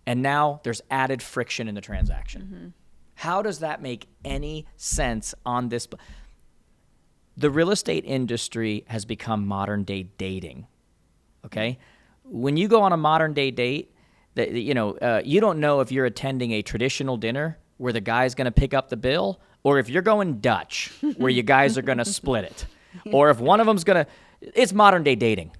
and now there's added friction in the transaction. How does that make any sense on this? The real estate industry has become modern day dating. Okay, when you go on a modern day date, you don't know if you're attending a traditional dinner where the guy's going to pick up the bill, or if you're going Dutch where you guys are going to split it, or if one of them's going to. It's modern day dating.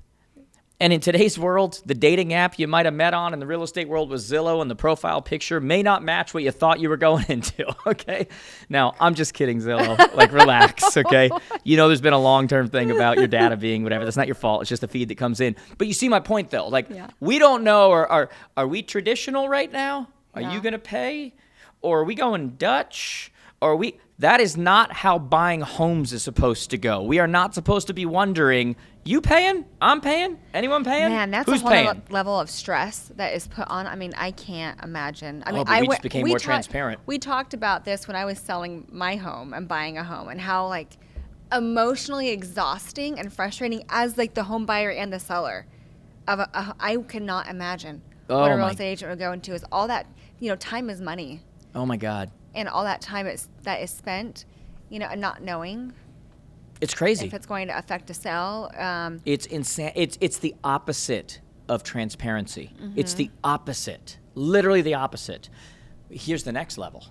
And in today's world, the dating app you might have met on in the real estate world was Zillow, and the profile picture may not match what you thought you were going into, okay? Now, I'm just kidding, Zillow. Like, relax, okay? You know there's been a long-term thing about your data being whatever. That's not your fault. It's just a feed that comes in. But you see my point, though. Like, we don't know, are we traditional right now? Are you going to pay? Or are we going Dutch? Or that is not how buying homes is supposed to go. We are not supposed to be wondering, you paying? I'm paying? Anyone paying? Man, that's Who's a whole paying? level of stress that is put on. I mean, I can't imagine. I mean, but we just became more transparent. We talked about this when I was selling my home and buying a home, and how like emotionally exhausting and frustrating as like the home buyer and the seller. I cannot imagine what a real estate agent would go into. Is all that time is money. Oh my God. And all that time that is spent, and not knowing. It's crazy. If it's going to affect a sale. It's insane. It's the opposite of transparency. It's the opposite. Literally the opposite. Here's the next level.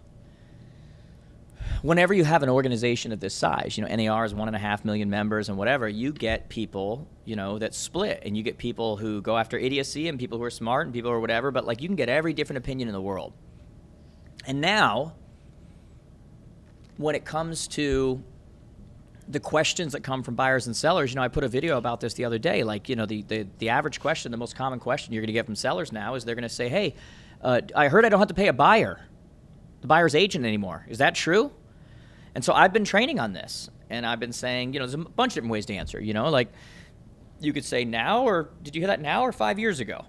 Whenever you have an organization of this size, NAR is 1.5 million members and whatever, you get people, that split. And you get people who go after idiocy and people who are smart and people who are whatever. But like you can get every different opinion in the world. And now, when it comes to the questions that come from buyers and sellers, I put a video about this the other day. Like, the average question, the most common question you're going to get from sellers now is they're going to say, hey, I heard I don't have to pay the buyer's agent anymore. Is that true? And so I've been training on this. And I've been saying, there's a bunch of different ways to answer. Like you could say now, or did you hear that now or 5 years ago?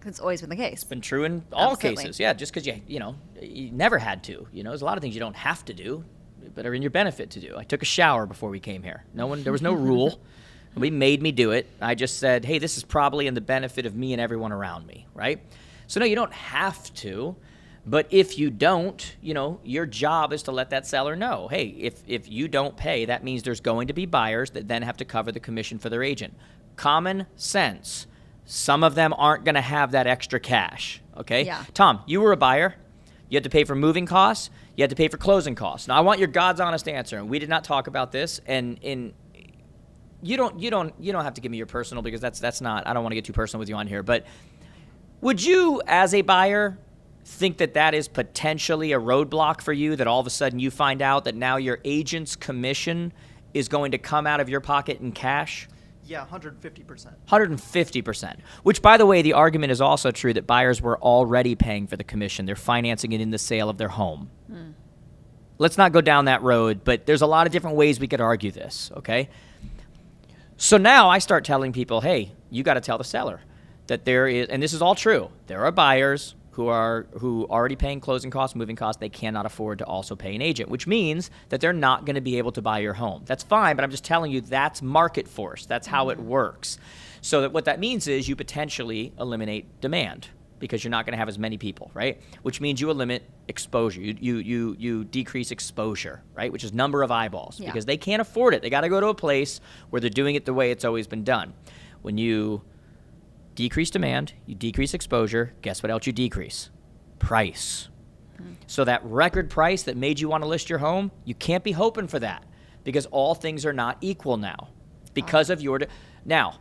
It's always been the case. It's been true in all Absolutely. cases. Yeah, just because you never had to. There's a lot of things you don't have to do, but are in your benefit to do. I took a shower before we came here. There was no rule. Nobody made me do it. I just said, hey, this is probably in the benefit of me and everyone around me, right? So no, you don't have to. But if you don't, your job is to let that seller know, hey, if you don't pay, that means there's going to be buyers that then have to cover the commission for their agent. Common sense. Some of them aren't going to have that extra cash, okay? Yeah. Tom, you were a buyer. You had to pay for moving costs. You had to pay for closing costs. Now, I want your God's honest answer, and we did not talk about this, and you don't have to give me your personal, because that's not, I don't want to get too personal with you on here, but would you, as a buyer, think that is potentially a roadblock for you, that all of a sudden you find out that now your agent's commission is going to come out of your pocket in cash? Yeah, 150%. 150%. Which, by the way, the argument is also true that buyers were already paying for the commission. They're financing it in the sale of their home. Let's not go down that road, but there's a lot of different ways we could argue this, okay? So now I start telling people, hey, you got to tell the seller that there is, and this is all true, there are buyers who already paying closing costs, moving costs. They cannot afford to also pay an agent, which means that they're not going to be able to buy your home. That's fine, but I'm just telling you that's market force. That's how it works. So that what that means is you potentially eliminate demand, because you're not going to have as many people, right? Which means you eliminate exposure. You decrease exposure, right? Which is number of eyeballs, because they can't afford it. They got to go to a place where they're doing it the way it's always been done. When you decrease demand, you decrease exposure, guess what else you decrease? Price. So that record price that made you want to list your home, you can't be hoping for that, because all things are not equal now because of your now.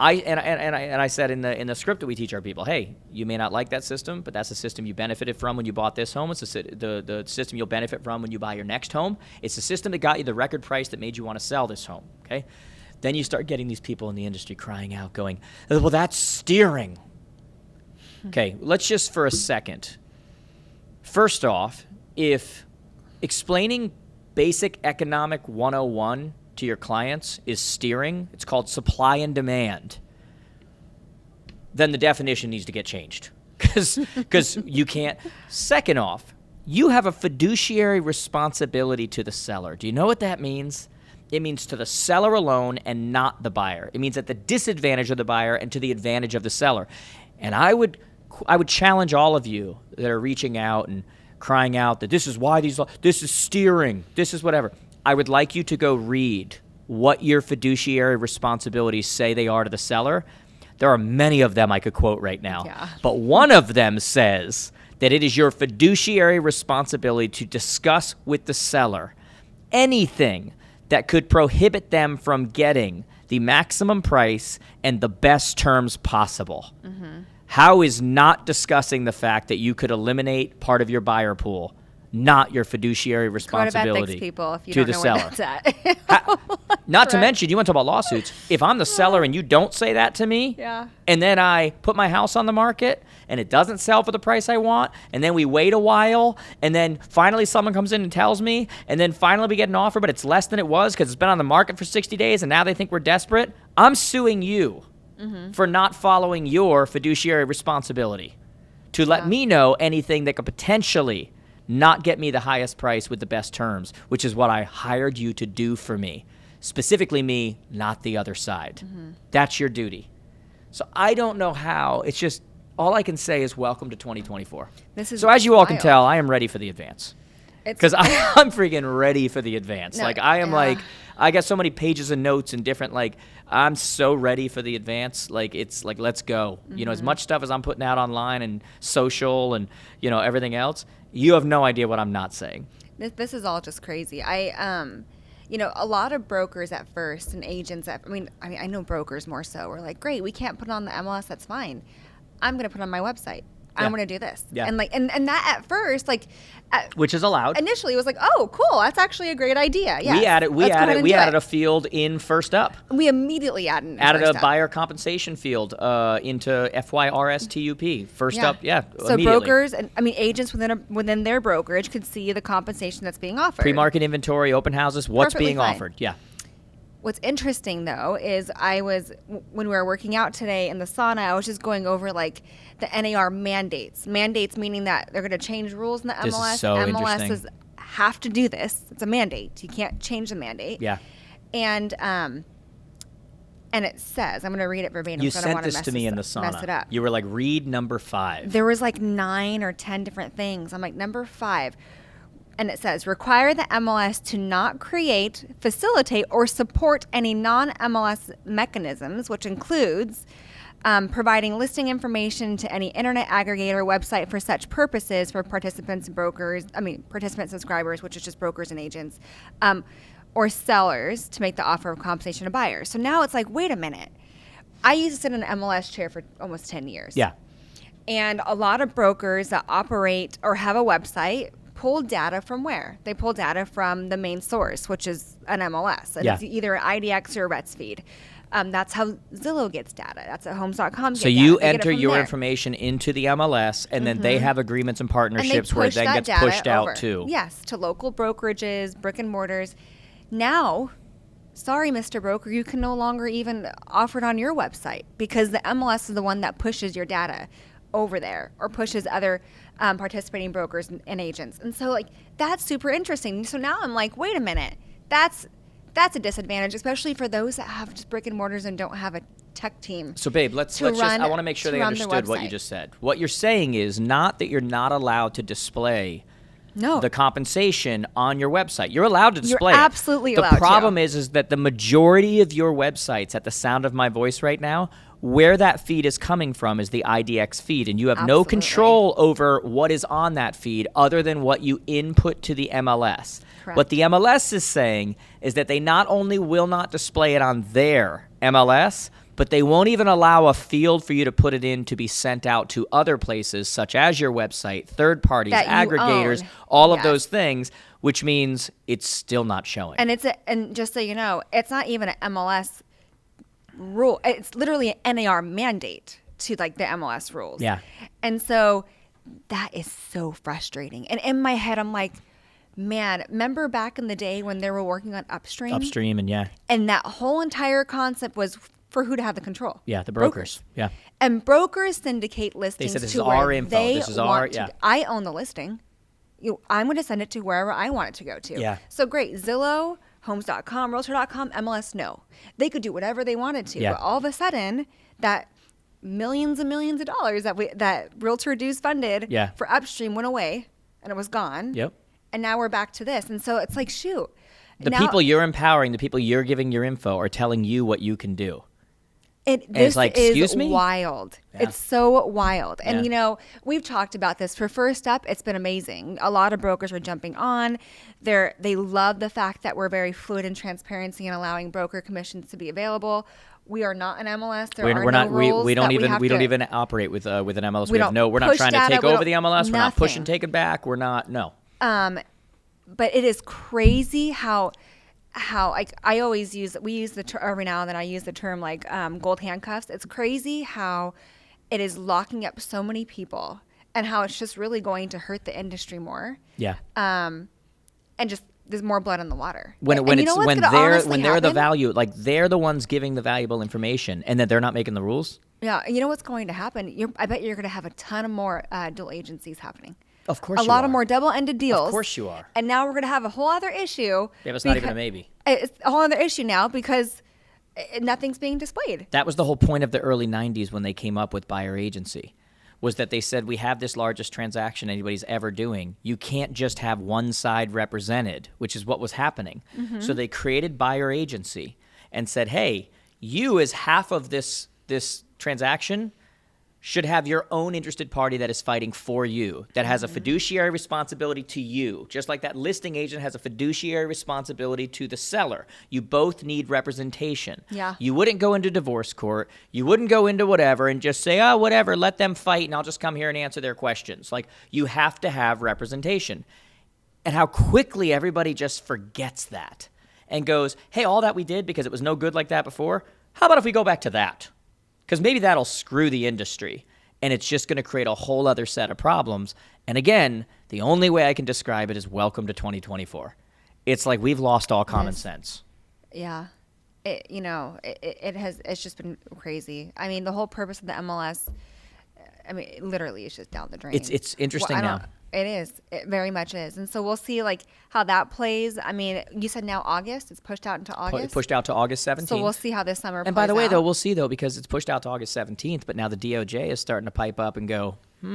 I said in the script that we teach our people, hey, you may not like that system, but that's the system you benefited from when you bought this home. It's the system you'll benefit from when you buy your next home. It's the system that got you the record price that made you want to sell this home, okay? Then you start getting these people in the industry crying out, going, well, that's steering. Okay, let's just for a second. First off, if explaining basic economic 101 to your clients is steering, it's called supply and demand, then the definition needs to get changed, because you can't. Second off, you have a fiduciary responsibility to the seller. Do you know what that means? It means to the seller alone and not the buyer. It means at the disadvantage of the buyer and to the advantage of the seller. And I would challenge all of you that are reaching out and crying out that this is why this is steering, this is whatever. I would like you to go read what your fiduciary responsibilities say they are to the seller. There are many of them I could quote right now. Yeah. But one of them says that it is your fiduciary responsibility to discuss with the seller anything that could prohibit them from getting the maximum price and the best terms possible. How is not discussing the fact that you could eliminate part of your buyer pool not your fiduciary responsibility people if you to don't the know seller? Where that's at. Not to mention, you want to talk about lawsuits. If I'm the seller and you don't say that to me, and then I put my house on the market and it doesn't sell for the price I want, and then we wait a while, and then finally someone comes in and tells me, and then finally we get an offer, but it's less than it was because it's been on the market for 60 days, and now they think we're desperate, I'm suing you for not following your fiduciary responsibility to let me know anything that could potentially not get me the highest price with the best terms, which is what I hired you to do for me. Specifically me, not the other side. That's your duty. So I don't know how. It's just, all I can say is welcome to 2024. So as you all can tell, I am ready for the advance. Because I'm freaking ready for the advance. I got so many pages of notes and different, I'm so ready for the advance. It's let's go. You know, as much stuff as I'm putting out online and social and, everything else, you have no idea what I'm not saying. This is all just crazy. A lot of brokers at first and agents I know brokers more so were like, great, we can't put it on the MLS, that's fine. I'm going to put it on my website. I'm going to do this. Yeah. And that at first, which is allowed. Initially, it was like, oh, cool, that's actually a great idea. Yes, we added a field in First Up. We immediately added a buyer compensation field into FYRSTUP. First Up, So brokers and agents within their brokerage could see the compensation that's being offered. Pre-market inventory, open houses, what's Perfectly being fine. offered. Yeah. What's interesting, though, is when we were working out today in the sauna, I was just going over, the NAR mandates. Mandates meaning that they're going to change rules in the MLS. This is so MLSs have to do this. It's a mandate. You can't change the mandate. Yeah. And it says, I'm going to read it verbatim. You sent this to me in the sauna. Mess it up. You were like, read number 5. There was 9 or 10 different things. I'm like, number 5. And it says, require the MLS to not create, facilitate, or support any non-MLS mechanisms, which includes providing listing information to any internet aggregator website for such purposes for participants, participant subscribers, which is just brokers and agents, or sellers to make the offer of compensation to buyers. So now it's like, wait a minute. I used to sit in an MLS chair for almost 10 years. Yeah. And a lot of brokers that operate or have a website pull data from where? They pull data from the main source, which is an MLS. And it's either an IDX or a RETS feed. That's how Zillow gets data. That's how Homes.com gets So data. you They get it enter from your there. information into the MLS, and then they have agreements and And they partnerships where it push then that gets data pushed out over. too. Yes, to local brokerages, brick and mortars. Now, sorry, Mr. Broker, you can no longer even offer it on your website because the MLS is the one that pushes your data over there or pushes other participating brokers and agents. And so, like, that's super interesting. So now I'm like, wait a minute, that's a disadvantage, especially for those that have just brick and mortars and don't have a tech team. So, babe, let's just, I want to make sure they run their understood what you website. just said. What you're saying is not that you're not allowed to display the compensation on your website. You're allowed to display You're it. absolutely allowed to. The problem is that the majority of your websites, at the sound of my voice right now, where that feed is coming from is the IDX feed, and you have no Absolutely. control over what is on that feed other than what you input to the MLS. Correct. What the MLS is saying is that they not only will not display it on their MLS, but they won't even allow a field for you to put it in to be sent out to other places, such as your website, third parties, That you aggregators, own. all of Yes. those things, which means it's still not showing. And just so you know, it's not even an MLS rule. It's literally an NAR mandate to like the MLS rules. Yeah. And so that is so frustrating. And in my head, I'm like, man, remember back in the day when they were working on Upstream? Upstream and And that whole entire concept was for who to have the control. yeah, the brokers. Yeah. And brokers syndicate listings said, "This to is where our info. they This is want our- to. yeah. I own the listing. I'm going to send it to wherever I want it to go to. Yeah. So great. Zillow, Homes.com, Realtor.com, MLS, no. They could do whatever they wanted to. Yeah. But all of a sudden, that millions and millions of dollars that Realtor dues funded Yeah. for Upstream went away and it was gone. Yep. And now we're back to this. And so it's like, shoot. The Now- people you're empowering, the people you're giving your info are telling you what you can do. This like, is excuse me? wild. Yeah. It's so wild. And, Yeah. you know, we've talked about this. For First Up, it's been amazing. A lot of brokers are jumping on. They love the fact that we're very fluid in transparency and allowing broker commissions to be available. We are not an MLS. There are We're no not. rules We don't that even. have We don't to- even operate with an MLS. We We have don't no. We're not push trying to data, take we over don't- the MLS. We're not pushing, nothing. taking back. We're not. No. But it is crazy how like I always we use the term every now and then I use the term like gold handcuffs. It's crazy how it is locking up so many people and how it's just really going to hurt the industry more. Yeah. And just there's more blood in the water. When And you know what's gonna honestly they're the happen? value, like they're the ones giving the valuable information, and that they're not making the rules. Yeah, and you know what's going to happen? I bet you're going to have a ton of more dual agencies happening. Of course, A you lot are. of more double-ended deals. Of course you are. And now we're going to have a whole other issue. Yeah, it's not even a because- maybe. It's a whole other issue now because nothing's being displayed. That was the whole point of the early '90s when they came up with buyer agency, was that they said we have this largest transaction anybody's ever doing. You can't just have one side represented, which is what was happening. So they created buyer agency and said, hey, you as half of this transaction should have your own interested party that is fighting for you, that has a fiduciary responsibility to you, just like that listing agent has a fiduciary responsibility to the seller. You both need representation. Yeah. You wouldn't go into divorce court. You wouldn't go into whatever and just say, oh, whatever, let them fight and I'll just come here and answer their questions. Like, you have to have representation. And how quickly everybody just forgets that and goes, hey, all that we did because it was no good like that before, how about if we go back to that? Because maybe that'll screw the industry, and it's just going to create a whole other set of problems. And again, the only way I can describe it is welcome to 2024. It's like we've lost all common sense. Yeah. It's just been crazy. I mean, the whole purpose of the MLS, I mean, literally it's just down the drain. It's interesting now. It is. It very much is. And so we'll see like how that plays. I mean, you said now August. It's pushed out into August. Pushed out to August 17th. So we'll see how this summer And by the plays way, out. though, we'll see, though, because it's pushed out to August 17th, but now the DOJ is starting to pipe up and go, I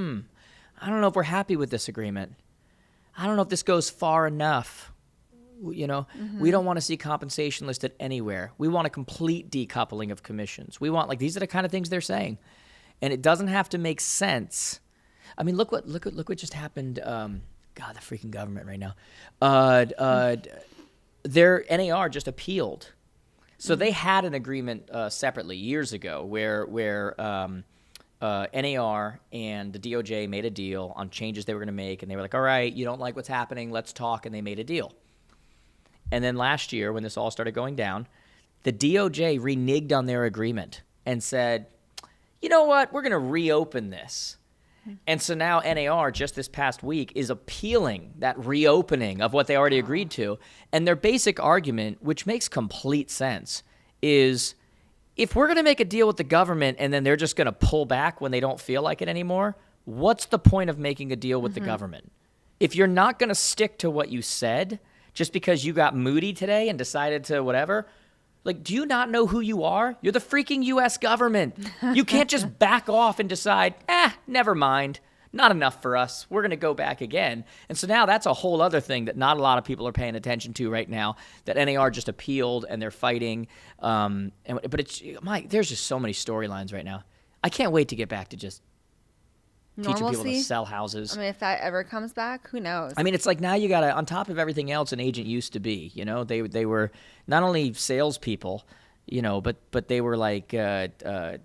don't know if we're happy with this agreement. I don't know if this goes far enough. You know, we don't want to see compensation listed anywhere. We want a complete decoupling of commissions. We want, like, these are the kind of things they're saying. And it doesn't have to make sense. I mean, look what just happened. God, the freaking government right now. Their NAR just appealed. So they had an agreement separately years ago where NAR and the DOJ made a deal on changes they were going to make, and they were like, all right, you don't like what's happening, let's talk, and they made a deal. And then last year, when this all started going down, the DOJ reneged on their agreement and said, you know what, we're going to reopen this. And so now NAR, just this past week, is appealing that reopening of what they already agreed to. And their basic argument, which makes complete sense, is if we're going to make a deal with the government and then they're just going to pull back when they don't feel like it anymore, what's the point of making a deal with the government? If you're not going to stick to what you said just because you got moody today and decided to whatever, like, do you not know who you are? You're the freaking U.S. government. You can't just back off and decide, never mind. Not enough for us. We're going to go back again. And so now that's a whole other thing that not a lot of people are paying attention to right now, that NAR just appealed and they're fighting. But it's, Mike, there's just so many storylines right now. I can't wait to get back to just teaching people to sell houses. I mean, if that ever comes back, who knows? I mean, it's like now you got to, on top of everything else an agent used to be, you know, they were not only salespeople, you know, but they were like, you know,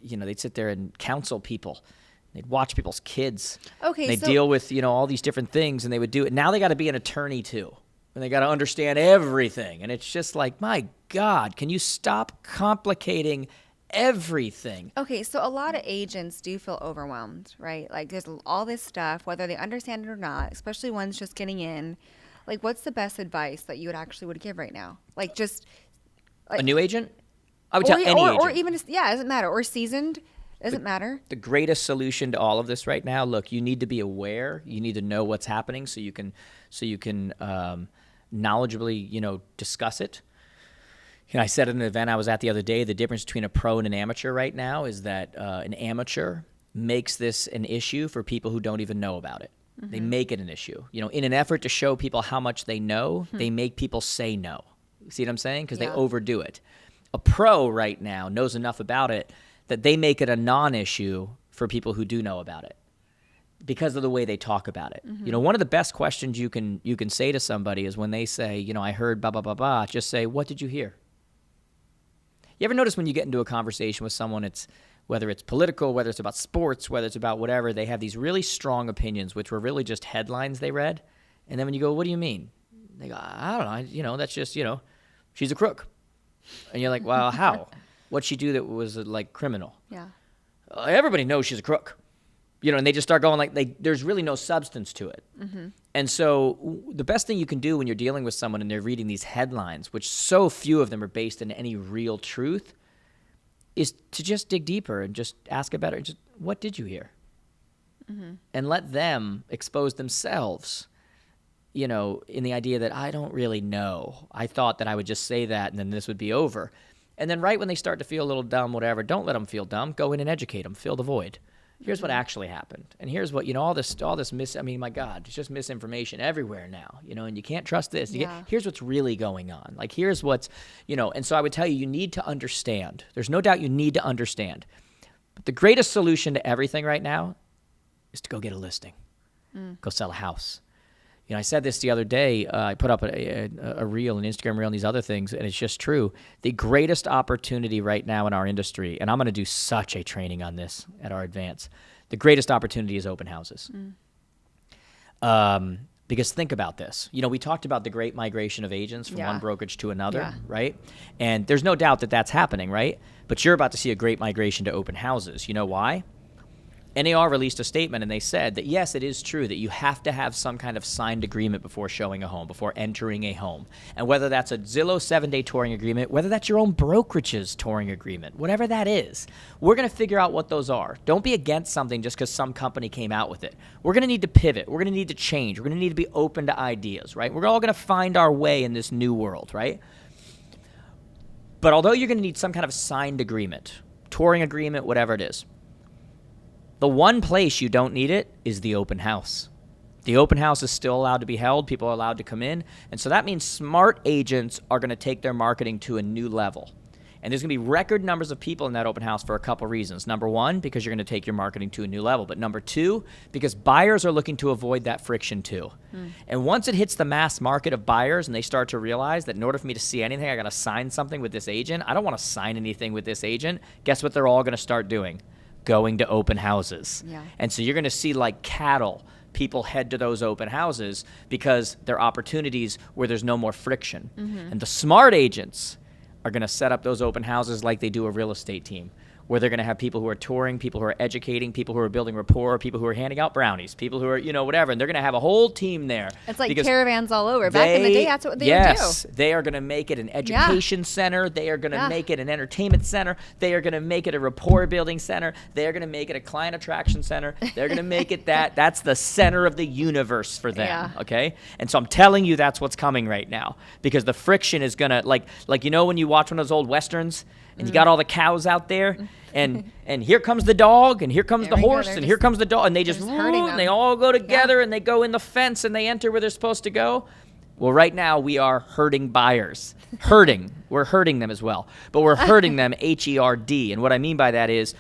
they'd sit there and counsel people. They'd watch people's kids. Okay, They'd deal with, you know, all these different things, and they would do it. Now they got to be an attorney too, and they got to understand everything. And it's just like, my God, can you stop complicating everything? Okay, so a lot of agents do feel overwhelmed, right? Like, there's all this stuff, whether they understand it or not, especially ones just getting in. Like, what's the best advice that you would give right now? Like, just like, a new agent? I would tell any agent. Or even, it doesn't matter. Or seasoned, doesn't matter. The greatest solution to all of this right now, look, you need to be aware. You need to know what's happening so you can knowledgeably, you know, discuss it. You know, I said at an event I was at the other day, the difference between a pro and an amateur right now is that an amateur makes this an issue for people who don't even know about it. Mm-hmm. They make it an issue. You know, in an effort to show people how much they know, they make people say no. See what I'm saying? Because they overdo it. A pro right now knows enough about it that they make it a non-issue for people who do know about it because of the way they talk about it. Mm-hmm. You know, one of the best questions you can say to somebody is when they say, you know, I heard blah, blah, blah, blah, just say, what did you hear? You ever notice when you get into a conversation with someone, it's whether it's political, whether it's about sports, whether it's about whatever, they have these really strong opinions, which were really just headlines they read. And then when you go, what do you mean? They go, I don't know. You know, that's just, you know, she's a crook. And you're like, well, how? What'd she do that was like criminal? Yeah. Everybody knows she's a crook. You know, and they just start going like, there's really no substance to it. Mm-hmm. And so the best thing you can do when you're dealing with someone and they're reading these headlines, which so few of them are based in any real truth, is to just dig deeper and just ask about it. Just, what did you hear? Mm-hmm. And let them expose themselves, you know, in the idea that I don't really know. I thought that I would just say that and then this would be over. And then right when they start to feel a little dumb, whatever, don't let them feel dumb. Go in and educate them. Fill the void. Here's what actually happened. And here's what, you know, all this I mean, my God, it's just misinformation everywhere now, you know, and you can't trust this. Here's what's really going on. Like, here's what's, you know, and so I would tell you, you need to understand. There's no doubt you need to understand. But the greatest solution to everything right now is to go get a listing. Go sell a house. You know, I said this the other day. I put up a reel, an Instagram reel, and these other things, and it's just true. The greatest opportunity right now in our industry, and I'm going to do such a training on this at our advance, the greatest opportunity is open houses. Because think about this. You know, we talked about the great migration of agents from one brokerage to another, right? And there's no doubt that that's happening, right? But you're about to see a great migration to open houses. You know why? NAR released a statement, and they said that, yes, it is true that you have to have some kind of signed agreement before showing a home, before entering a home. And whether that's a Zillow 7-day touring agreement, whether that's your own brokerage's touring agreement, whatever that is, we're going to figure out what those are. Don't be against something just because some company came out with it. We're going to need to pivot. We're going to need to change. We're going to need to be open to ideas, right? We're all going to find our way in this new world, right? But although you're going to need some kind of signed agreement, touring agreement, whatever it is, the one place you don't need it is the open house. The open house is still allowed to be held. People are allowed to come in. And so that means smart agents are going to take their marketing to a new level. And there's going to be record numbers of people in that open house for a couple reasons. Number one, because you're going to take your marketing to a new level. But number two, because buyers are looking to avoid that friction too. And once it hits the mass market of buyers and they start to realize that in order for me to see anything, I got to sign something with this agent. I don't want to sign anything with this agent. Guess what they're all going to start doing? Going to open houses. Yeah. And so you're going to see like cattle, people head to those open houses because they're opportunities where there's no more friction. And the smart agents are going to set up those open houses like they do a real estate team, where they're going to have people who are touring, people who are educating, people who are building rapport, people who are handing out brownies, people who are, whatever. And they're going to have a whole team there. It's like caravans all over. Back in the day, that's what they yes, would do. they are going to make it an education center. They are going to make it an entertainment center. They are going to make it a rapport building center. They are going to make it a client attraction center. They're going to make it that. That's the center of the universe for them, okay? And so I'm telling you that's what's coming right now, because the friction is going to, like when you watch one of those old Westerns, and you got all the cows out there, and here comes the dog, and here comes the horse, and here comes the dog, and they just herding them. They all go together, and they go in the fence, and they enter where they're supposed to go. Well, right now we are herding buyers. Herding. We're hurting them as well, but we're hurting them, H-E-R-D. And what I mean by that is,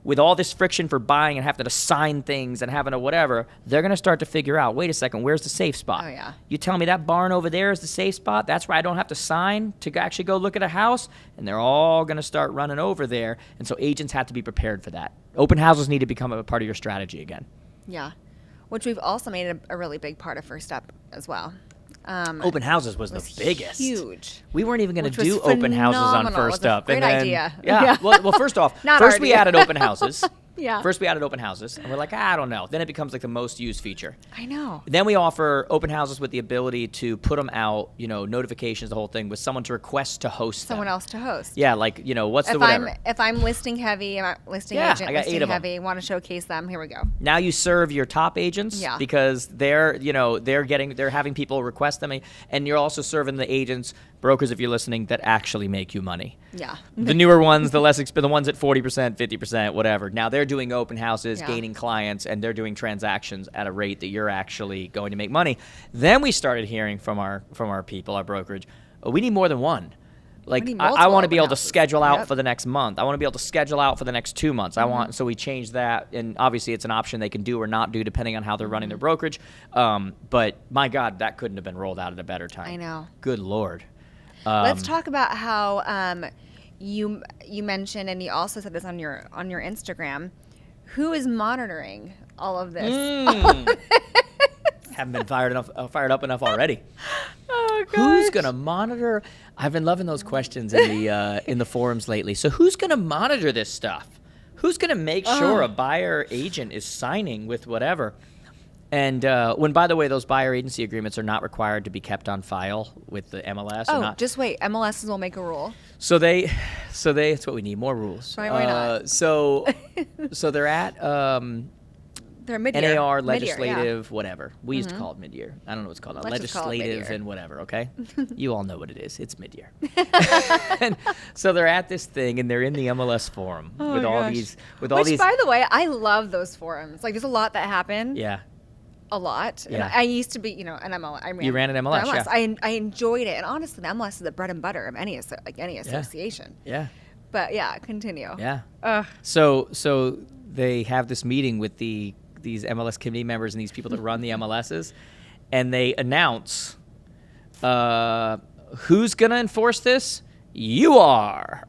with all this friction for buying and having to sign things and having to whatever, they're going to start to figure out, wait a second, where's the safe spot? Oh, yeah. You tell me that barn over there is the safe spot? That's where I don't have to sign to actually go look at a house? And they're all going to start running over there. And so agents have to be prepared for that. Open houses need to become a part of your strategy again. Yeah. Which we've also made a really big part of First Up as well. Open houses was the biggest. Huge. We weren't even going Which to do was open houses on phenomenal. First It was a Up. great idea. Yeah. Yeah. Well, first off, Not first our we idea. added open houses. Yeah. First we added open houses, and we're like, I don't know. Then it becomes like the most used feature. I know. Then we offer open houses with the ability to put them out, notifications, the whole thing, with someone to request to host Someone them. else to host. Yeah, like, what's the whatever. If I'm listing heavy, I'm listing Yeah, agent, I got 8 listing of 'em. heavy, want to showcase them, here we go. Now you serve your top agents because they're having people request them, and you're also serving the agents, brokers if you're listening, that actually make you money. Yeah. The newer ones, the ones at 40%, 50%, whatever. Now they're doing open houses, gaining clients, and they're doing transactions at a rate that you're actually going to make money. Then we started hearing from our people, our brokerage, we need more than one. Like, I want to be able to schedule out for the next month. I want to be able to schedule out for the next 2 months. So we changed that, and obviously it's an option they can do or not do depending on how they're running their brokerage. But my God, that couldn't have been rolled out at a better time. I know. Good Lord. Let's talk about how you mentioned, and you also said this on your Instagram. Who is monitoring all of this? Haven't been fired up enough already. Oh, gosh. Who's gonna monitor? I've been loving those questions in the forums lately. So who's gonna monitor this stuff? Who's gonna make sure a buyer agent is signing with whatever? And when, by the way, those buyer agency agreements are not required to be kept on file with the MLS. Just wait. MLSs will make a rule. So that's what we need, more rules. Right, why not? So they're at They're mid-year. NAR, Mid-year, legislative, whatever. We used to call it mid-year. I don't know what it's called. Let's just call it Legislative mid-year. and whatever, okay? You all know what it is. It's mid-year. And so they're at this thing, and they're in the MLS forum with all these. Which, by the way, I love those forums. Like, there's a lot that happen. Yeah. A lot. Yeah. And I used to be, an MLS. You ran an MLS, yeah. I enjoyed it. And honestly, the MLS is the bread and butter of any association. Yeah. But yeah, continue. Yeah. Ugh. So they have this meeting with these MLS committee members and these people that run the MLSs, and they announce who's going to enforce this? You are.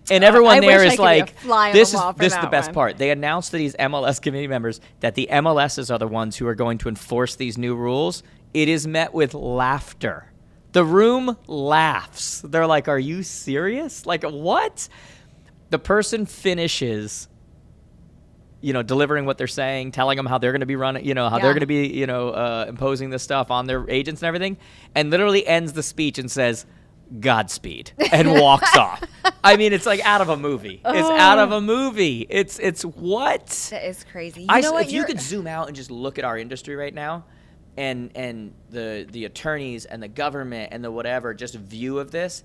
And everyone there is like, this is the best part. They announced to these MLS committee members that the MLSs are the ones who are going to enforce these new rules. It is met with laughter. The room laughs. They're like, are you serious? Like, what? The person finishes, delivering what they're saying, telling them how they're going to be running, how they're going to be, imposing this stuff on their agents and everything, and literally ends the speech and says, Godspeed, and walks off. I mean, it's like out of a movie. It's out of a movie. It's what? That is crazy. If you could zoom out and just look at our industry right now, and the attorneys and the government and the whatever, just view of this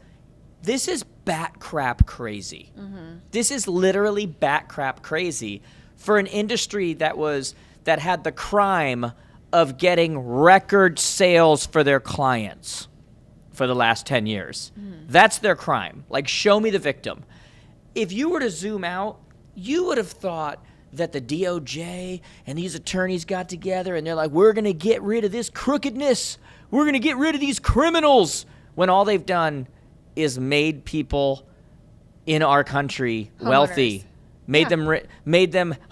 is bat crap crazy. Mm-hmm. This is literally bat crap crazy for an industry that was that had the crime of getting record sales for their clients for the last 10 years. That's their crime. Like, show me the victim. If you were to zoom out, you would have thought that the DOJ and these attorneys got together and they're like, we're going to get rid of this crookedness. We're going to get rid of these criminals. When all they've done is made people in our country wealthy, made them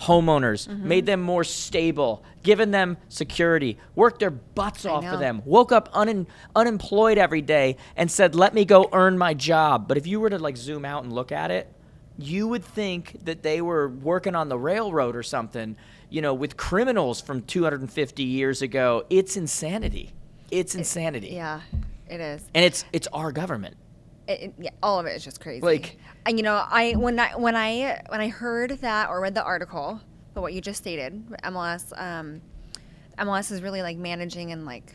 homeowners, made them more stable, given them security, worked their butts off for them, woke up unemployed every day and said, let me go earn my job. But if you were to like zoom out and look at it, you would think that they were working on the railroad or something, you know, with criminals from 250 years ago. It's insanity. It's insanity. Yeah, it is. And it's our government. Yeah, all of it is just crazy. Like, and you know, when I heard that or read the article, but what you just stated, MLS is really like managing and like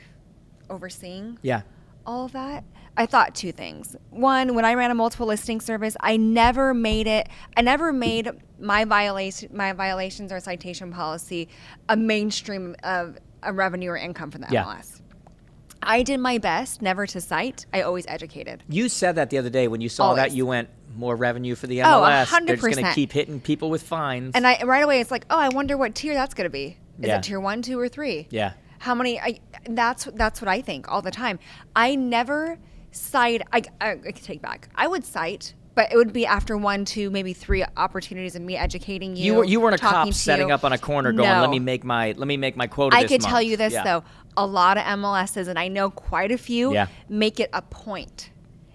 overseeing. Yeah. All of that. I thought two things. One, when I ran a multiple listing service, I never made my violations or citation policy a mainstream of a revenue or income for the MLS. I did my best never to cite. I always educated. You said that the other day when you saw that. You went, more revenue for the MLS. Oh, 100%. They're just going to keep hitting people with fines. And right away, it's like, oh, I wonder what tier that's going to be. Is Yeah. it tier 1, 2, or 3? Yeah. How many? That's what I think all the time. I never cite. I could take back. I would cite, but it would be after 1, 2, maybe 3 opportunities of me educating you. You weren't a cop talking to setting you. up on a corner going, No. let me make my quota I this could month. tell you this Yeah. though. A lot of MLSs, and I know quite a few, Yeah. make it a point.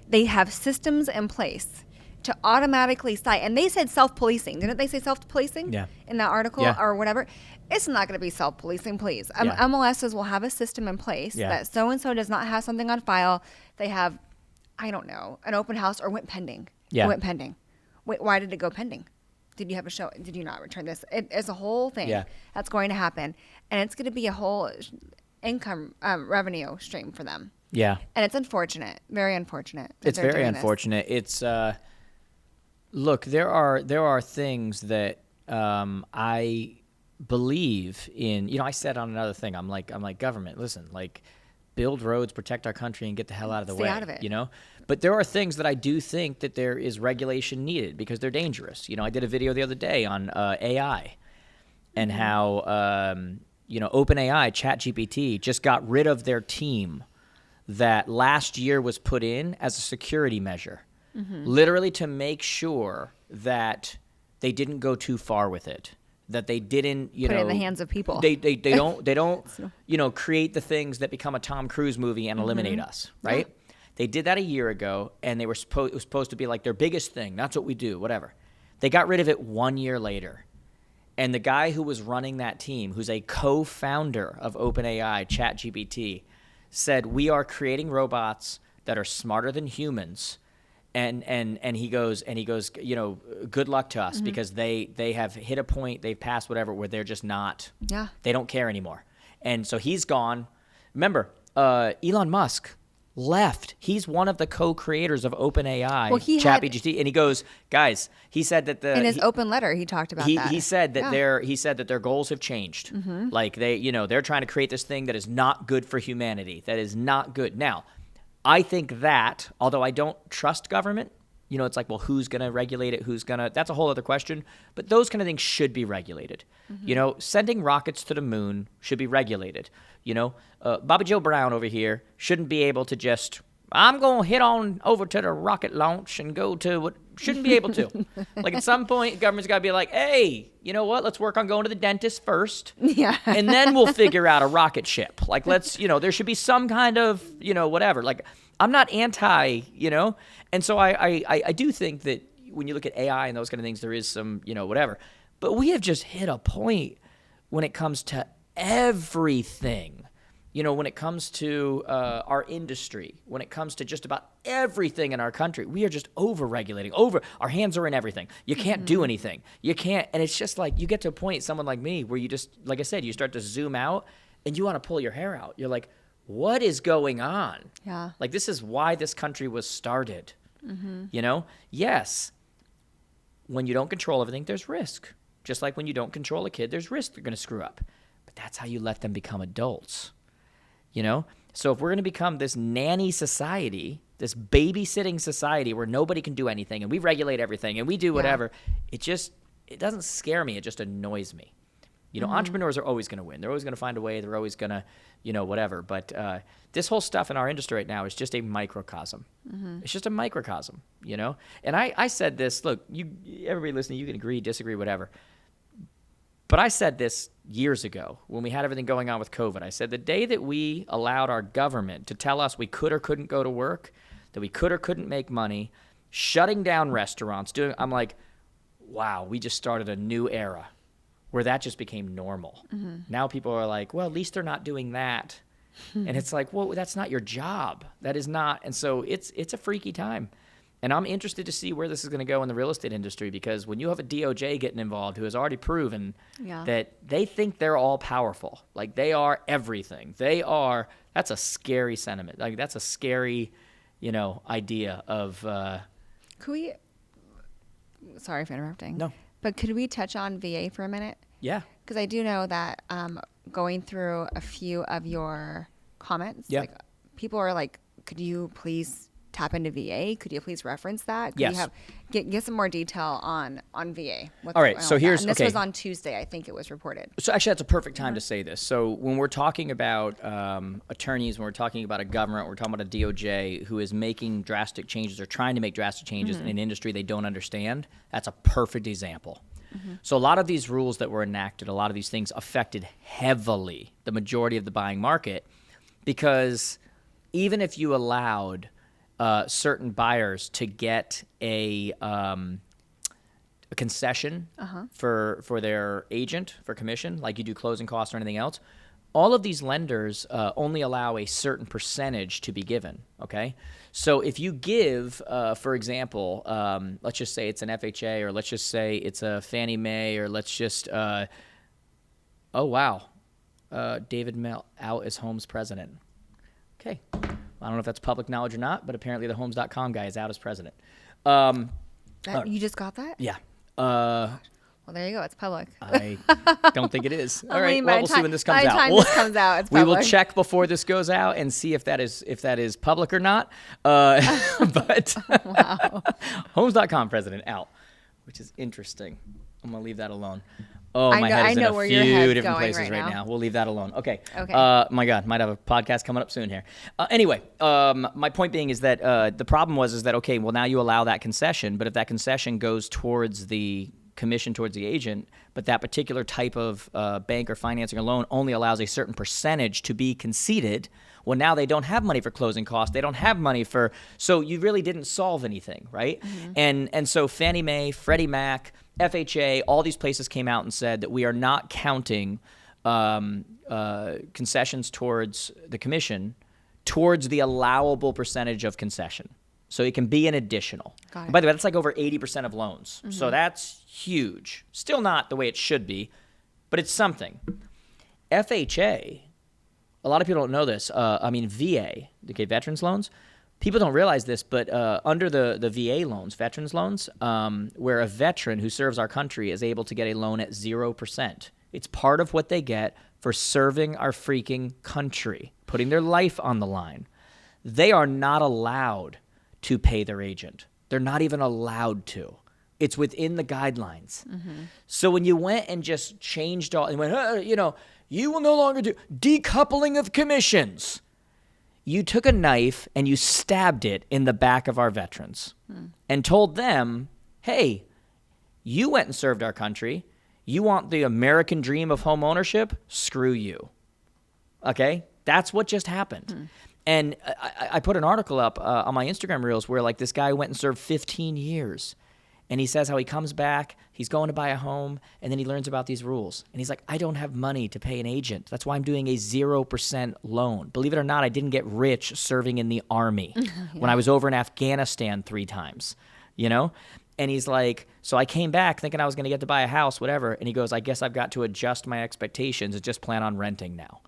They have systems in place to automatically cite. And they said self-policing. Didn't they say self-policing Yeah. in that article Yeah. or whatever? It's not going to be self-policing, please. Yeah. MLSs will have a system in place Yeah. that so-and-so does not have something on file. They have, I don't know, an open house or went pending. Yeah. It went pending. Wait, why did it go pending? Did you have a show? Did you not return this? It's a whole thing Yeah. that's going to happen. And it's going to be a whole income revenue stream for them. Yeah. And it's unfortunate, very unfortunate. that It's they're very doing this. unfortunate. It's look, there are things that I believe in. You know, I said on another thing, I'm like government, listen, like build roads, protect our country, and get the hell out of the Stay way. out of it. You know, but there are things that I do think that there is regulation needed because they're dangerous. You know, I did a video the other day on AI and how OpenAI, ChatGPT, just got rid of their team that last year was put in as a security measure, literally to make sure that they didn't go too far with it, that they didn't, Put it in the hands of people. They don't create the things that become a Tom Cruise movie and eliminate us, right? Yeah. They did that a year ago, and it was supposed to be like their biggest thing. That's what we do, whatever. They got rid of it 1 year later. And the guy who was running that team, who's a co-founder of OpenAI, ChatGPT, said, we are creating robots that are smarter than humans. And he goes, you know, good luck to us because they have hit a point, they've passed whatever, where they're just not, they don't care anymore. And so he's gone. Remember, Elon Musk left. He's one of the co-creators of OpenAI, ChatGPT, and he goes, guys. He said that in his open letter he talked about that. He said that their goals have changed. Like they're trying to create this thing that is not good for humanity. That is not good. Now, I think that although I don't trust government, you know, it's like, well, who's going to regulate it? That's a whole other question. But those kind of things should be regulated. You know, sending rockets to the moon should be regulated. You know, Bobby Joe Brown over here shouldn't be able to just, I'm going to hit on over to the rocket launch and go to what, shouldn't be able to. Like at some point, government's got to be like, hey, you know what? Let's work on going to the dentist first. Yeah. And then we'll figure out a rocket ship. Like there should be some kind of, whatever. Like I'm not anti, And so I do think that when you look at AI and those kind of things, there is some, whatever. But we have just hit a point when it comes to everything, when it comes to our industry, when it comes to just about everything in our country. We are just over-regulating. Our hands are in everything. You can't do anything. You can't. And it's just like you get to a point, someone like me, where you just, like I said, you start to zoom out and you want to pull your hair out. You're like, what is going on? Yeah. Like, this is why this country was started. Yes, when you don't control everything, there's risk. Just like when you don't control a kid, there's risk they're going to screw up. But that's how you let them become adults, you know? So if we're going to become this nanny society, this babysitting society where nobody can do anything and we regulate everything and we do whatever, it doesn't scare me. It just annoys me. You know, entrepreneurs are always going to win. They're always going to find a way. They're always going to, you know, whatever. But this whole stuff in our industry right now is just a microcosm. It's just a microcosm, you know? And I said this, look, everybody listening, you can agree, disagree, whatever. But I said this years ago when we had everything going on with COVID. I said the day that we allowed our government to tell us we could or couldn't go to work, that we could or couldn't make money, shutting down restaurants, I'm like, wow, we just started a new era where that just became normal. Now people are like, well, at least they're not doing that. And it's like, well, that's not your job. That is not. And so it's a freaky time. And I'm interested to see where this is going to go in the real estate industry, because when you have a DOJ getting involved who has already proven that they think they're all powerful, like they are everything. That's a scary sentiment. Like that's a scary, you know, idea of. Could we, sorry for interrupting. No. But could we touch on VA for a minute? Yeah. Because I do know that going through a few of your comments, like people are like, could you please tap into VA? Could you please reference that? Could Yes. you get some more detail on VA? All right, so here's, and this okay. was on Tuesday, I think it was reported. So actually, that's a perfect time to say this. So when we're talking about attorneys, when we're talking about a government, we're talking about a DOJ who is making drastic changes or trying to make drastic changes in an industry they don't understand, that's a perfect example. So a lot of these rules that were enacted, a lot of these things affected heavily the majority of the buying market, because even if you allowed certain buyers to get a concession for their agent for commission, like you do closing costs or anything else, all of these lenders only allow a certain percentage to be given, okay? So if you give, for example, let's just say it's an FHA, or let's just say it's a Fannie Mae, or let's just, oh, wow, David Mel out as Homes president. Okay. I don't know if that's public knowledge or not, but apparently the Homes.com guy is out as president. You just got that? Yeah. Well, there you go. It's public. I don't think it is. All I right. mean, Well, by we'll the see when this comes by the out. time this comes out, it's we will public. check before this goes out and see if that is public or not. But Homes.com president out, which is interesting. I'm gonna leave that alone. Oh, my head is in a few different places right now. We'll leave that alone. Okay. My God, might have a podcast coming up soon here. Anyway, my point being is that the problem is that, okay, well, now you allow that concession, but if that concession goes towards the commission towards the agent, but that particular type of bank or financing or loan only allows a certain percentage to be conceded, well, now they don't have money for closing costs. They don't have money for, so you really didn't solve anything, right? And so Fannie Mae, Freddie Mac, FHA, all these places came out and said that we are not counting concessions towards the commission towards the allowable percentage of concession. So it can be an additional. And by the way, that's like over 80% of loans. So that's huge. Still not the way it should be, but it's something. FHA, a lot of people don't know this. VA, okay, veterans loans. People don't realize this, but under the VA loans, veterans loans, where a veteran who serves our country is able to get a loan at 0%. It's part of what they get for serving our freaking country, putting their life on the line. They are not allowed to pay their agent. They're not even allowed to. It's within the guidelines. So when you went and just changed all, and went, you will no longer do decoupling of commissions. You took a knife and you stabbed it in the back of our veterans and told them, hey, you went and served our country. You want the American dream of home ownership? Screw you. Okay? That's what just happened. And I put an article up on my Instagram reels where like this guy went and served 15 years. And he says how he comes back, he's going to buy a home, and then he learns about these rules. And he's like, I don't have money to pay an agent. That's why I'm doing a 0% loan. Believe it or not, I didn't get rich serving in the Army when I was over in Afghanistan 3 times, And he's like, so I came back thinking I was going to get to buy a house, whatever. And he goes, I guess I've got to adjust my expectations and just plan on renting now.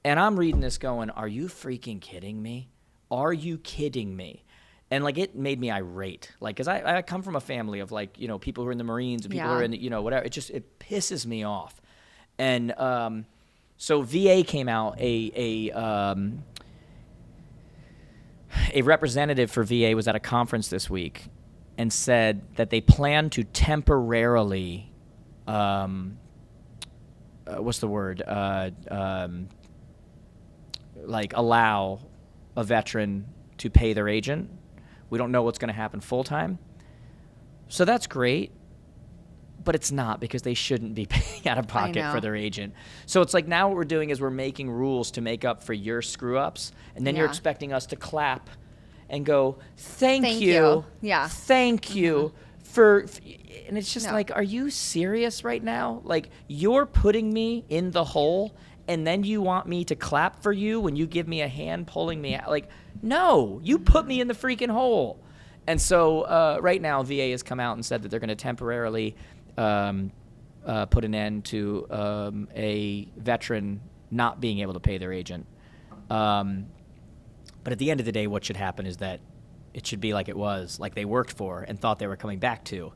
And I'm reading this going, are you freaking kidding me? Are you kidding me? And like it made me irate, like because I come from a family of like people who are in the Marines and people who are in the, whatever. It pisses me off, and So VA came out, a representative for VA was at a conference this week and said that they plan to temporarily, what's the word, like allow a veteran to pay their agent. We don't know what's going to happen full time. So that's great, but it's not, because they shouldn't be paying out of pocket for their agent. So it's like now what we're doing is we're making rules to make up for your screw ups, and then you're expecting us to clap and go, thank you. Yeah. Thank you for, and it's just like, are you serious right now? Like, you're putting me in the hole, and then you want me to clap for you when you give me a hand pulling me out? Like, no, you put me in the freaking hole. And so right now, VA has come out and said that they're going to temporarily put an end to a veteran not being able to pay their agent. But at the end of the day, what should happen is that it should be like it was, like they worked for and thought they were coming back to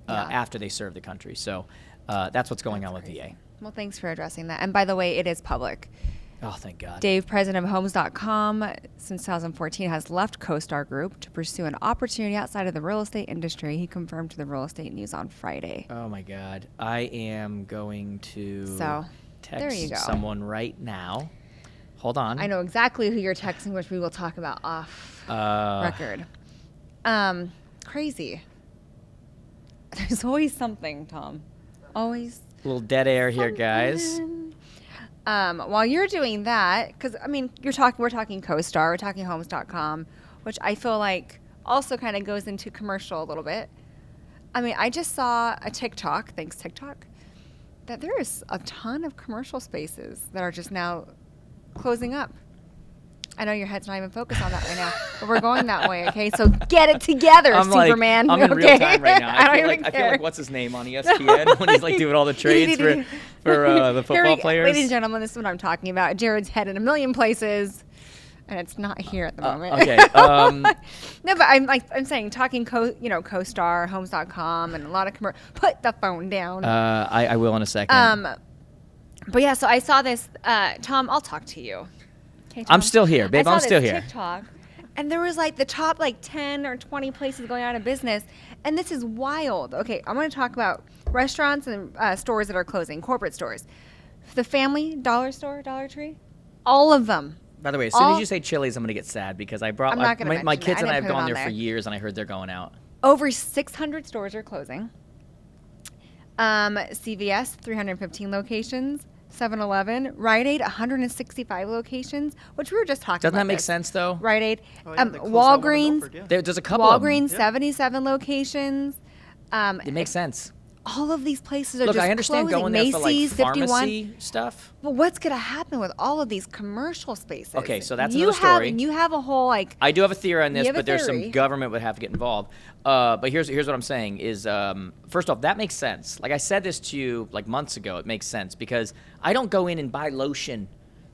after they served the country. So that's what's going on with VA. Well, thanks for addressing that. And by the way, it is public. Oh, thank God. Dave, president of Homes.com, since 2014, has left CoStar Group to pursue an opportunity outside of the real estate industry. He confirmed to the Real Estate News on Friday. Oh, my God. I am going to there you go. text someone right now. Hold on. I know exactly who you're texting, which we will talk about off record. Crazy. There's always something, Tom. Always. A little dead air here, guys. While you're doing that, because I mean, we're talking CoStar, we're talking Homes.com, which I feel like also kind of goes into commercial a little bit. I mean, I just saw a TikTok, thanks TikTok, that there is a ton of commercial spaces that are just now closing up. I know your head's not even focused on that right now, but we're going that way, okay? So get it together, Superman. I'm in real time right now. I feel like what's his name on ESPN when he's like doing all the trades for the football players. Ladies and gentlemen, this is what I'm talking about. Jared's head in a million places, and it's not here at the moment. Okay. No, but I'm saying talking CoStar, Homes.com, and a lot of commercial. Put the phone down. I will in a second. But yeah, so I saw this. Tom, I'll talk to you. Okay, I'm still here, babe. I'm still here. TikTok, and there was like the top 10 or 20 places going out of business, and this is wild. Okay, I'm going to talk about restaurants and stores that are closing, corporate stores. The Family, Dollar Store, Dollar Tree, all of them. By the way, as soon as you say Chili's, I'm going to get sad because I brought my kids and I have gone there for years, and I heard they're going out. Over 600 stores are closing. CVS, 315 locations. 7-Eleven, Rite Aid, 165 locations, which we were just talking about. Doesn't that make sense, though? Rite Aid. Oh, yeah, they closed that one in Walgreens. Milford, yeah. There's a couple of them. Walgreens, 77 locations. It makes sense. All of these places are Look, just I understand closing. going there Macy's, for like 51. pharmacy stuff. But what's going to happen with all of these commercial spaces? Okay, so that's another story. You have a whole I do have a theory on this, have a but there's theory. some government would have to get involved. But here's what I'm saying is, first off, that makes sense. Like I said this to you like months ago. It makes sense because I don't go in and buy lotion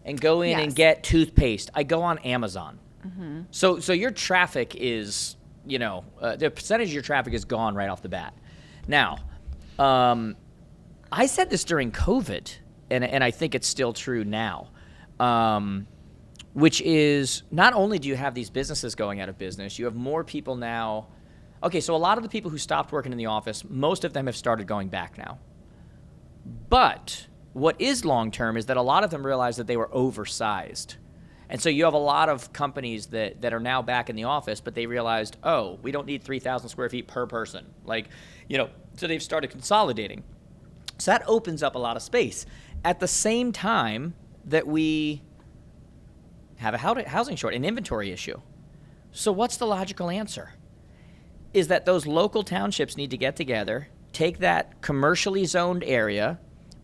and go in and get toothpaste. I go on Amazon. Mm-hmm. So your traffic is, the percentage of your traffic is gone right off the bat. Now, I said this during COVID, and I think it's still true now, which is not only do you have these businesses going out of business, you have more people now. Okay, so a lot of the people who stopped working in the office, most of them have started going back now. But what is long-term is that a lot of them realize that they were oversized. And so you have a lot of companies that are now back in the office, but they realized, oh, we don't need 3,000 square feet per person. So they've started consolidating. So that opens up a lot of space. At the same time that we have a housing short, an inventory issue. So what's the logical answer? Is that those local townships need to get together, take that commercially zoned area,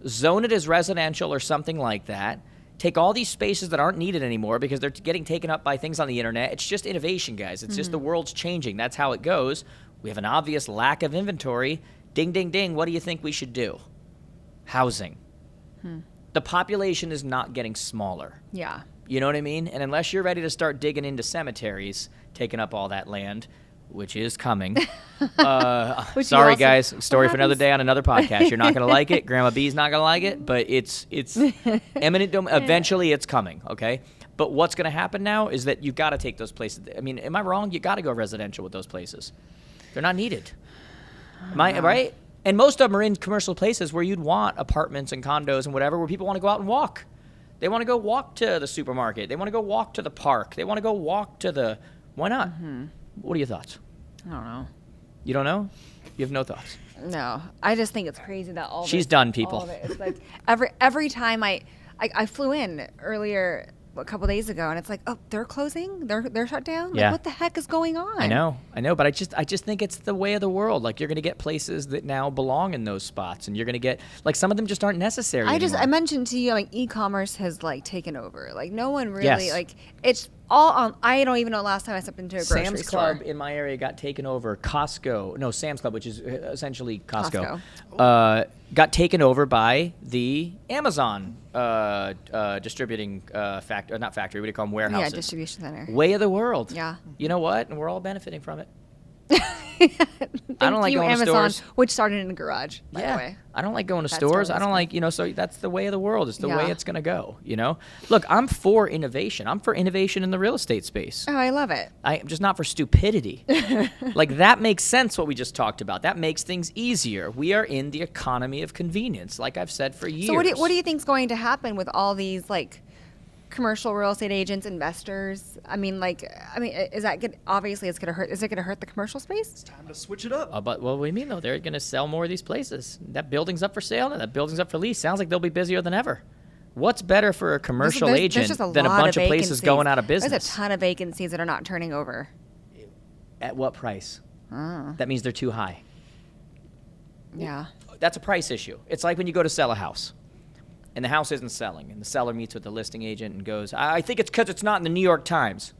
zone it as residential or something like that, take all these spaces that aren't needed anymore because they're getting taken up by things on the internet. It's just innovation, guys. It's just the world's changing. That's how it goes. We have an obvious lack of inventory. Ding, ding, ding. What do you think we should do? Housing. The population is not getting smaller. Yeah. You know what I mean? And unless you're ready to start digging into cemeteries, taking up all that land, which is coming. Which Sorry, you also- guys. Story for another happens- day on another podcast. You're not going to like it. Grandma B's not going to like it, but it's eminent domain. Eventually, it's coming, okay? But what's going to happen now is that you've got to take those places. I mean, am I wrong? You got to go residential with those places. They're not needed. Am I right? And most of them are in commercial places where you'd want apartments and condos and whatever, where people want to go out and walk. They want to go walk to the supermarket. They want to go walk to the park. They want to go walk to the. Why not? What are your thoughts? I don't know. You don't know? You have no thoughts. No, I just think it's crazy that all She's this- done, all people. of it, it's like every time I flew in earlier a couple days ago, and it's like, oh, they're closing, they're shut down. Yeah. Like, what the heck is going on? I know, but I just think it's the way of the world. Like, you're going to get places that now belong in those spots, and you're going to get, like, some of them just aren't necessary I anymore. mentioned to you, like, e-commerce has like taken over. Like, no one really Yes. like it's all on. I don't even know last time I stepped into a grocery Sam's store. Club in my area got taken over. Sam's Club, which is essentially Costco, got taken over by the Amazon distributing not factory. What do you call them? Yeah, Warehouses. distribution center. Way of the world. Yeah. You know what? And we're all benefiting from it. Thank I don't like you, going to Amazon, stores. which started in a garage, by the way. I don't like going to That stores. store I was don't good. like, so that's the way of the world. It's the way Yeah. it's going to go, Look, I'm for innovation. I'm for innovation in the real estate space. Oh, I love it. I'm just not for stupidity. Like, that makes sense, what we just talked about. That makes things easier. We are in the economy of convenience, like I've said for years. So what do you think is going to happen with all these like commercial real estate agents, investors? Is that good? Obviously, it's going to hurt. Is it going to hurt the commercial space? Time to switch it up. But what do you mean, though? They're going to sell more of these places. That building's up for sale and that building's up for lease. Sounds like they'll be busier than ever. What's better for a commercial There's agent just than a lot bunch of places vacancies. going out of business? There's a ton of vacancies that are not turning over. At what price? That means they're too high. Yeah. That's a price issue. It's like when you go to sell a house and the house isn't selling and the seller meets with the listing agent and goes, I think it's because it's not in the New York Times.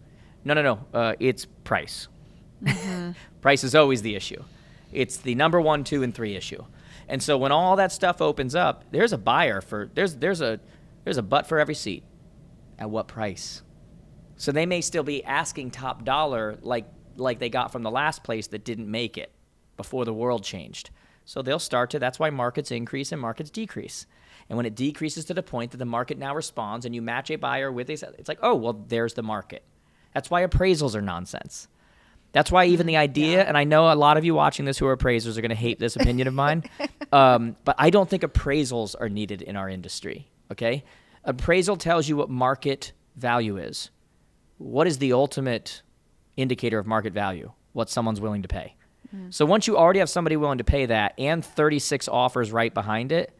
No. It's price. Price is always the issue. It's the number 1, 2, and 3 issue. And so when all that stuff opens up, there's a buyer for, there's a butt for every seat. At what price? So they may still be asking top dollar like they got from the last place that didn't make it before the world changed. So they'll start to, that's why markets increase and markets decrease. And when it decreases to the point that the market now responds and you match a buyer with it's like, oh, well, there's the market. That's why appraisals are nonsense. That's why even the idea, and I know a lot of you watching this who are appraisers are going to hate this opinion of mine, but I don't think appraisals are needed in our industry, okay? Appraisal tells you what market value is. What is the ultimate indicator of market value? What someone's willing to pay. So once you already have somebody willing to pay that and 36 offers right behind it,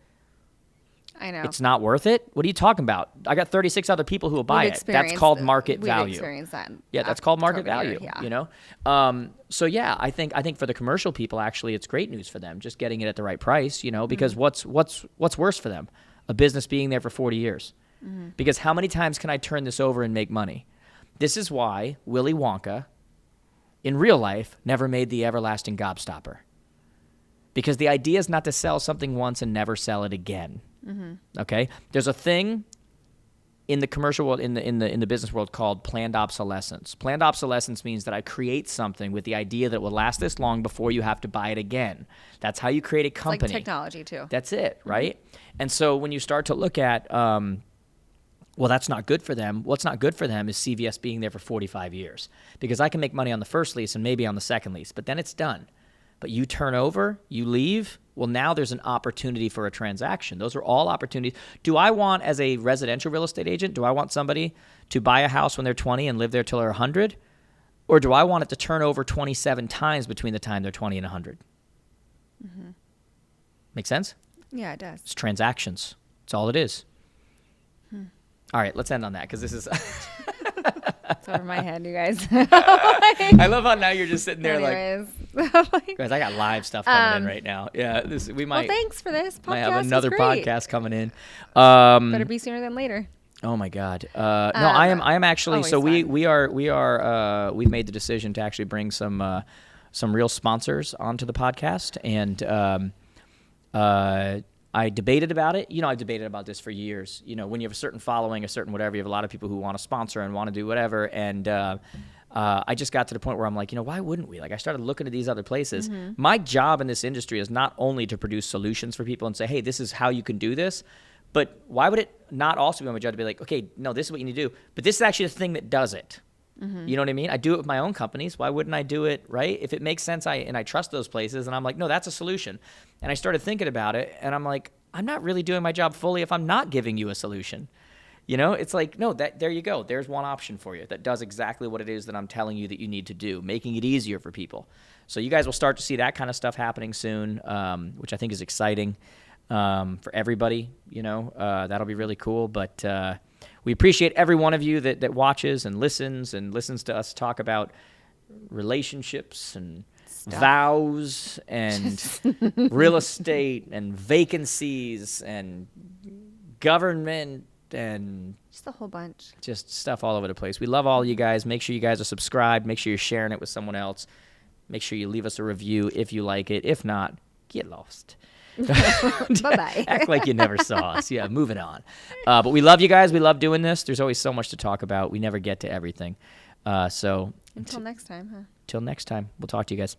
I know. it's not worth it? What are you talking about? I got 36 other people who will buy We've it. That's experienced called it. market We've value. experienced that. Yeah, that's after called market COVID value, year, yeah. you know? So yeah, I think for the commercial people, actually, it's great news for them, just getting it at the right price, because what's worse for them? A business being there for 40 years. Because how many times can I turn this over and make money? This is why Willy Wonka, in real life, never made the everlasting gobstopper. Because the idea is not to sell something once and never sell it again. Okay? There's a thing in the commercial world, in the business world, called planned obsolescence. Planned obsolescence means that I create something with the idea that it will last this long before you have to buy it again. That's how you create a company. It's like technology too. That's it, right? And so when you start to look at, well, that's not good for them. What's not good for them is CVS being there for 45 years. Because I can make money on the first lease and maybe on the second lease, but then it's done. But you turn over, you leave, well, now there's an opportunity for a transaction. Those are all opportunities. Do I want, as a residential real estate agent, do I want somebody to buy a house when they're 20 and live there till they're 100? Or do I want it to turn over 27 times between the time they're 20 and 100? Make sense? Yeah, it does. It's transactions. That's all it is. All right, let's end on that because this is... It's over my head, you guys. I love how now you're just sitting there Anyways. like, guys, I got live stuff coming in right now. Yeah, we Well, might, thanks for this podcast. might have another It's great. podcast coming in. Better be sooner than later. Oh my God. No, I am actually. always So fun. we've made the decision to actually bring some real sponsors onto the podcast, and I debated about it. I've debated about this for years. When you have a certain following, a certain whatever, you have a lot of people who want to sponsor and want to do whatever. And I just got to the point where I'm like, why wouldn't we? Like, I started looking at these other places. My job in this industry is not only to produce solutions for people and say, hey, this is how you can do this, but why would it not also be my job to be like, okay, no, this is what you need to do, but this is actually the thing that does it. You know what I mean? I do it with my own companies. Why wouldn't I do it, right? If it makes sense, I trust those places, and I'm like, no, that's a solution. And I started thinking about it, and I'm like, I'm not really doing my job fully if I'm not giving you a solution. It's like, no, there you go. There's one option for you that does exactly what it is that I'm telling you that you need to do, making it easier for people. So you guys will start to see that kind of stuff happening soon, which I think is exciting for everybody. That'll be really cool. But we appreciate every one of you that watches and listens to us talk about relationships and vows and real estate and vacancies and government and just a whole bunch. Just stuff all over the place. We love all you guys. Make sure you guys are subscribed. Make sure you're sharing it with someone else. Make sure you leave us a review if you like it. If not, get lost. Bye-bye. Act like you never saw us. Yeah, moving on. But we love you guys. We love doing this. There's always so much to talk about. We never get to everything. So until next time, huh? Till next time. We'll talk to you guys.